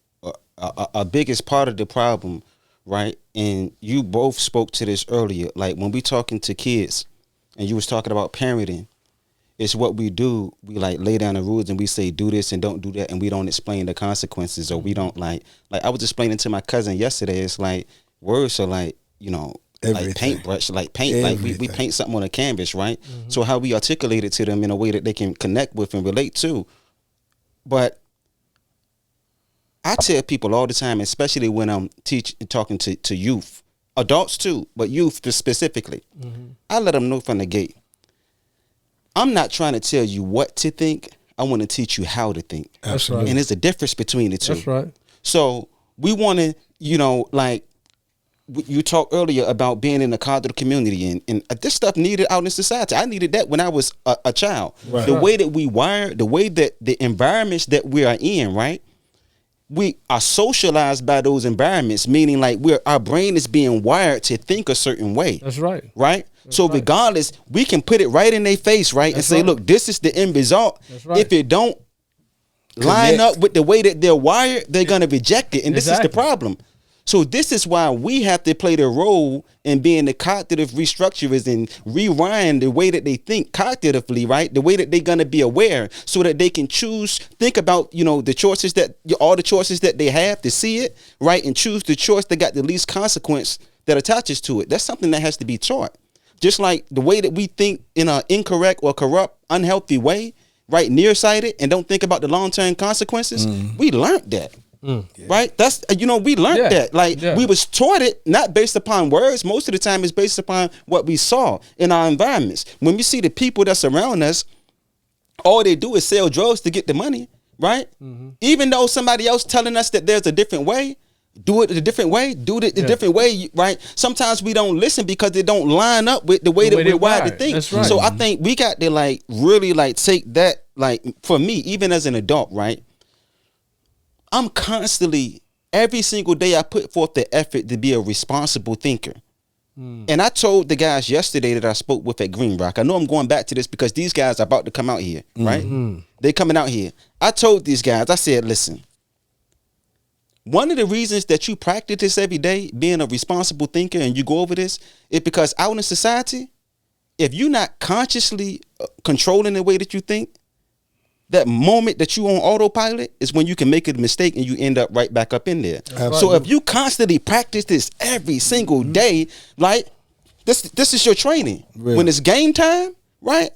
a biggest part of the problem, right? And you both spoke to this earlier. Like, when we talking to kids, and you was talking about parenting, it's what we do. We, like, lay down the rules and we say do this and don't do that, and we don't explain the consequences, or we don't like I was explaining to my cousin yesterday. It's like words are like, you know, Everything. like paintbrush, like paint, like we paint something on a canvas, right? So how we articulate it to them in a way that they can connect with and relate to. But I tell people all the time, especially when I'm talking to youth, adults too, but youth specifically, I let them know from the gate, I'm not trying to tell you what to think. I want to teach you how to think. That's right. And there's a difference between the two. That's right. So we want to, you know, like you talked earlier about being in the cognitive community, and this stuff needed out in society. I needed that when I was a child. Right. The way that we wired, the way that the environments that we are in, right? We are socialized by those environments, meaning like our brain is being wired to think a certain way. That's right. Right? So right. regardless, we can put it right in their face, right? That's and say, right. look, this is the end result. That's right. If it don't line up with the way that they're wired, they're going to reject it. And this is the problem. So this is why we have to play the role in being the cognitive restructurers and rewind the way that they think cognitively, right? The way that they're going to be aware, so that they can think about, you know, all the choices that they have to see it, right? And choose the choice that got the least consequence that attaches to it. That's something that has to be taught. Just like the way that we think in an incorrect or corrupt, unhealthy way, right? Nearsighted, and don't think about the long-term consequences. We learned that. Right? That's, you know, we learned that. Like, we was taught it not based upon words. Most of the time it's based upon what we saw in our environments. When we see the people that surround us, all they do is sell drugs to get the money, right? Even though somebody else telling us that there's a different way, do it a different way, different way, right? Sometimes we don't listen because it don't line up with the way that we're wired to think. That's right. So I think we got to, like, really, like, take that, like, for me, even as an adult, right? I'm constantly, every single day, I put forth the effort to be a responsible thinker. And I told the guys yesterday that I spoke with at Green Rock, I know I'm going back to this because these guys are about to come out here, right? They coming out here. I told these guys, I said, listen, one of the reasons that you practice this every day, being a responsible thinker, and you go over this, is because out in society, if you're not consciously controlling the way that you think, that moment that you on autopilot is when you can make a mistake and you end up right back up in there. So if you constantly practice this every single day, like this is your training. Really? When it's game time, right?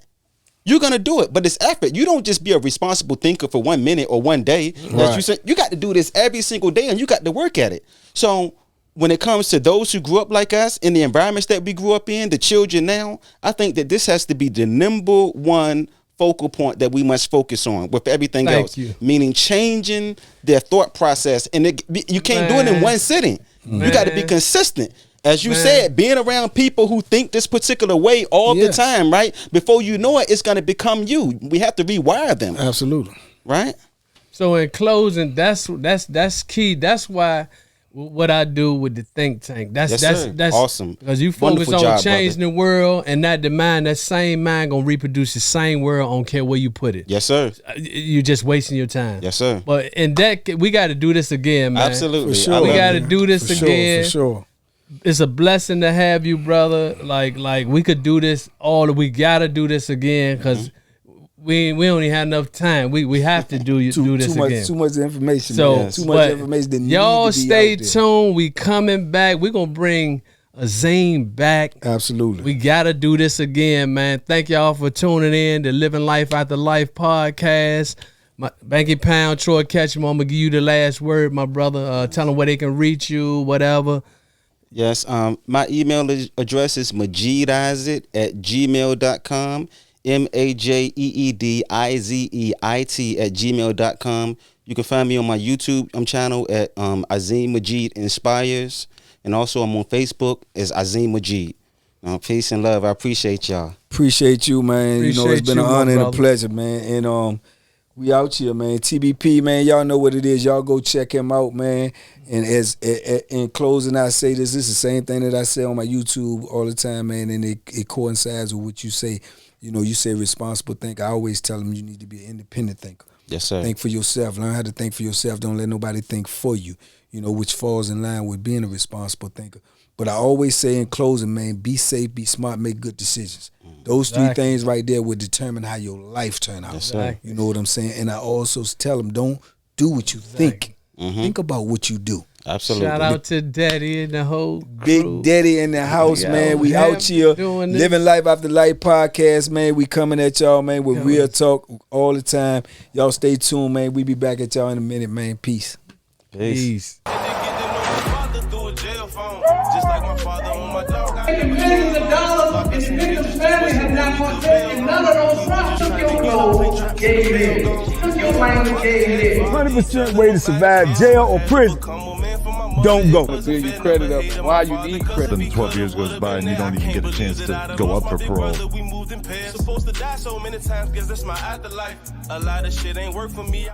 You're gonna do it, but it's effort. You don't just be a responsible thinker for 1 minute or 1 day. As you said, you got to do this every single day, and you got to work at it. So when it comes to those who grew up like us in the environments that we grew up in, the children now, I think that this has to be the number one focal point that we must focus on with everything else. Meaning changing their thought process, and you can't do it in one sitting. You got to be consistent. As you said, being around people who think this particular way all the time, right? Before you know it, it's going to become you. We have to rewire them. Absolutely. Right? So in closing, that's key. That's why what I do with the think tank. That's awesome. Because you focus on changing the world, and that same mind gonna reproduce the same world. I don't care where you put it. Yes, sir. You're just wasting your time. Yes, sir. But in that, we got to do this again, man. Absolutely. For sure. We got to do this again. For sure. It's a blessing to have you, brother. Like we could do this we gotta do this again because we only have enough time. We have to do this again. Too much information. So man. Too much information. That y'all need to be stay out there. tuned. We coming back. We gonna bring Azeem back. Absolutely. We gotta do this again, man. Thank y'all for tuning in to Living Life After Life podcast. Banky Pound, Troy Ketchum, I'm gonna give you the last word, my brother. Tell them where they can reach you, whatever. Yes, my email address is majeedizeit@gmail.com, majeedizeit@gmail.com. You can find me on my YouTube channel at Azeem Majeed Inspires, and also I'm on Facebook as Azeem Majeed. Peace and love. I appreciate y'all. Appreciate you, man. It's been an honor and a pleasure, man. And we out here, man. TBP, man. Y'all know what it is. Y'all go check him out, man. And in closing, I say this. This is the same thing that I say on my YouTube all the time, man. And it coincides with what you say. You know, you say responsible thinker. I always tell them you need to be an independent thinker. Yes, sir. Think for yourself. Learn how to think for yourself. Don't let nobody think for you. You know, which falls in line with being a responsible thinker. But I always say in closing, man, be safe, be smart, make good decisions. Those three things right there will determine how your life turn out. Exactly. You know what I'm saying? And I also tell them, don't do what you think. Think about what you do. Absolutely. Shout out to Daddy and the whole crew. Big Daddy in the house, man. We out here Living Life After Life podcast, man. We coming at y'all, man, with real talk all the time. Y'all stay tuned, man. We be back at y'all in a minute, man. Peace. Peace. Making millions of dollars, and the victim's family have not partaken. None of those trusts took your clothes, gave you this. Took your language, gave you this. 100% way to survive jail or prison. Don't go. Build your credit up. Why you need credit? Then 12 years goes by and you don't even get a chance to go up for parole. Supposed to die so many times, guess that's my afterlife. A lot of shit ain't work for me.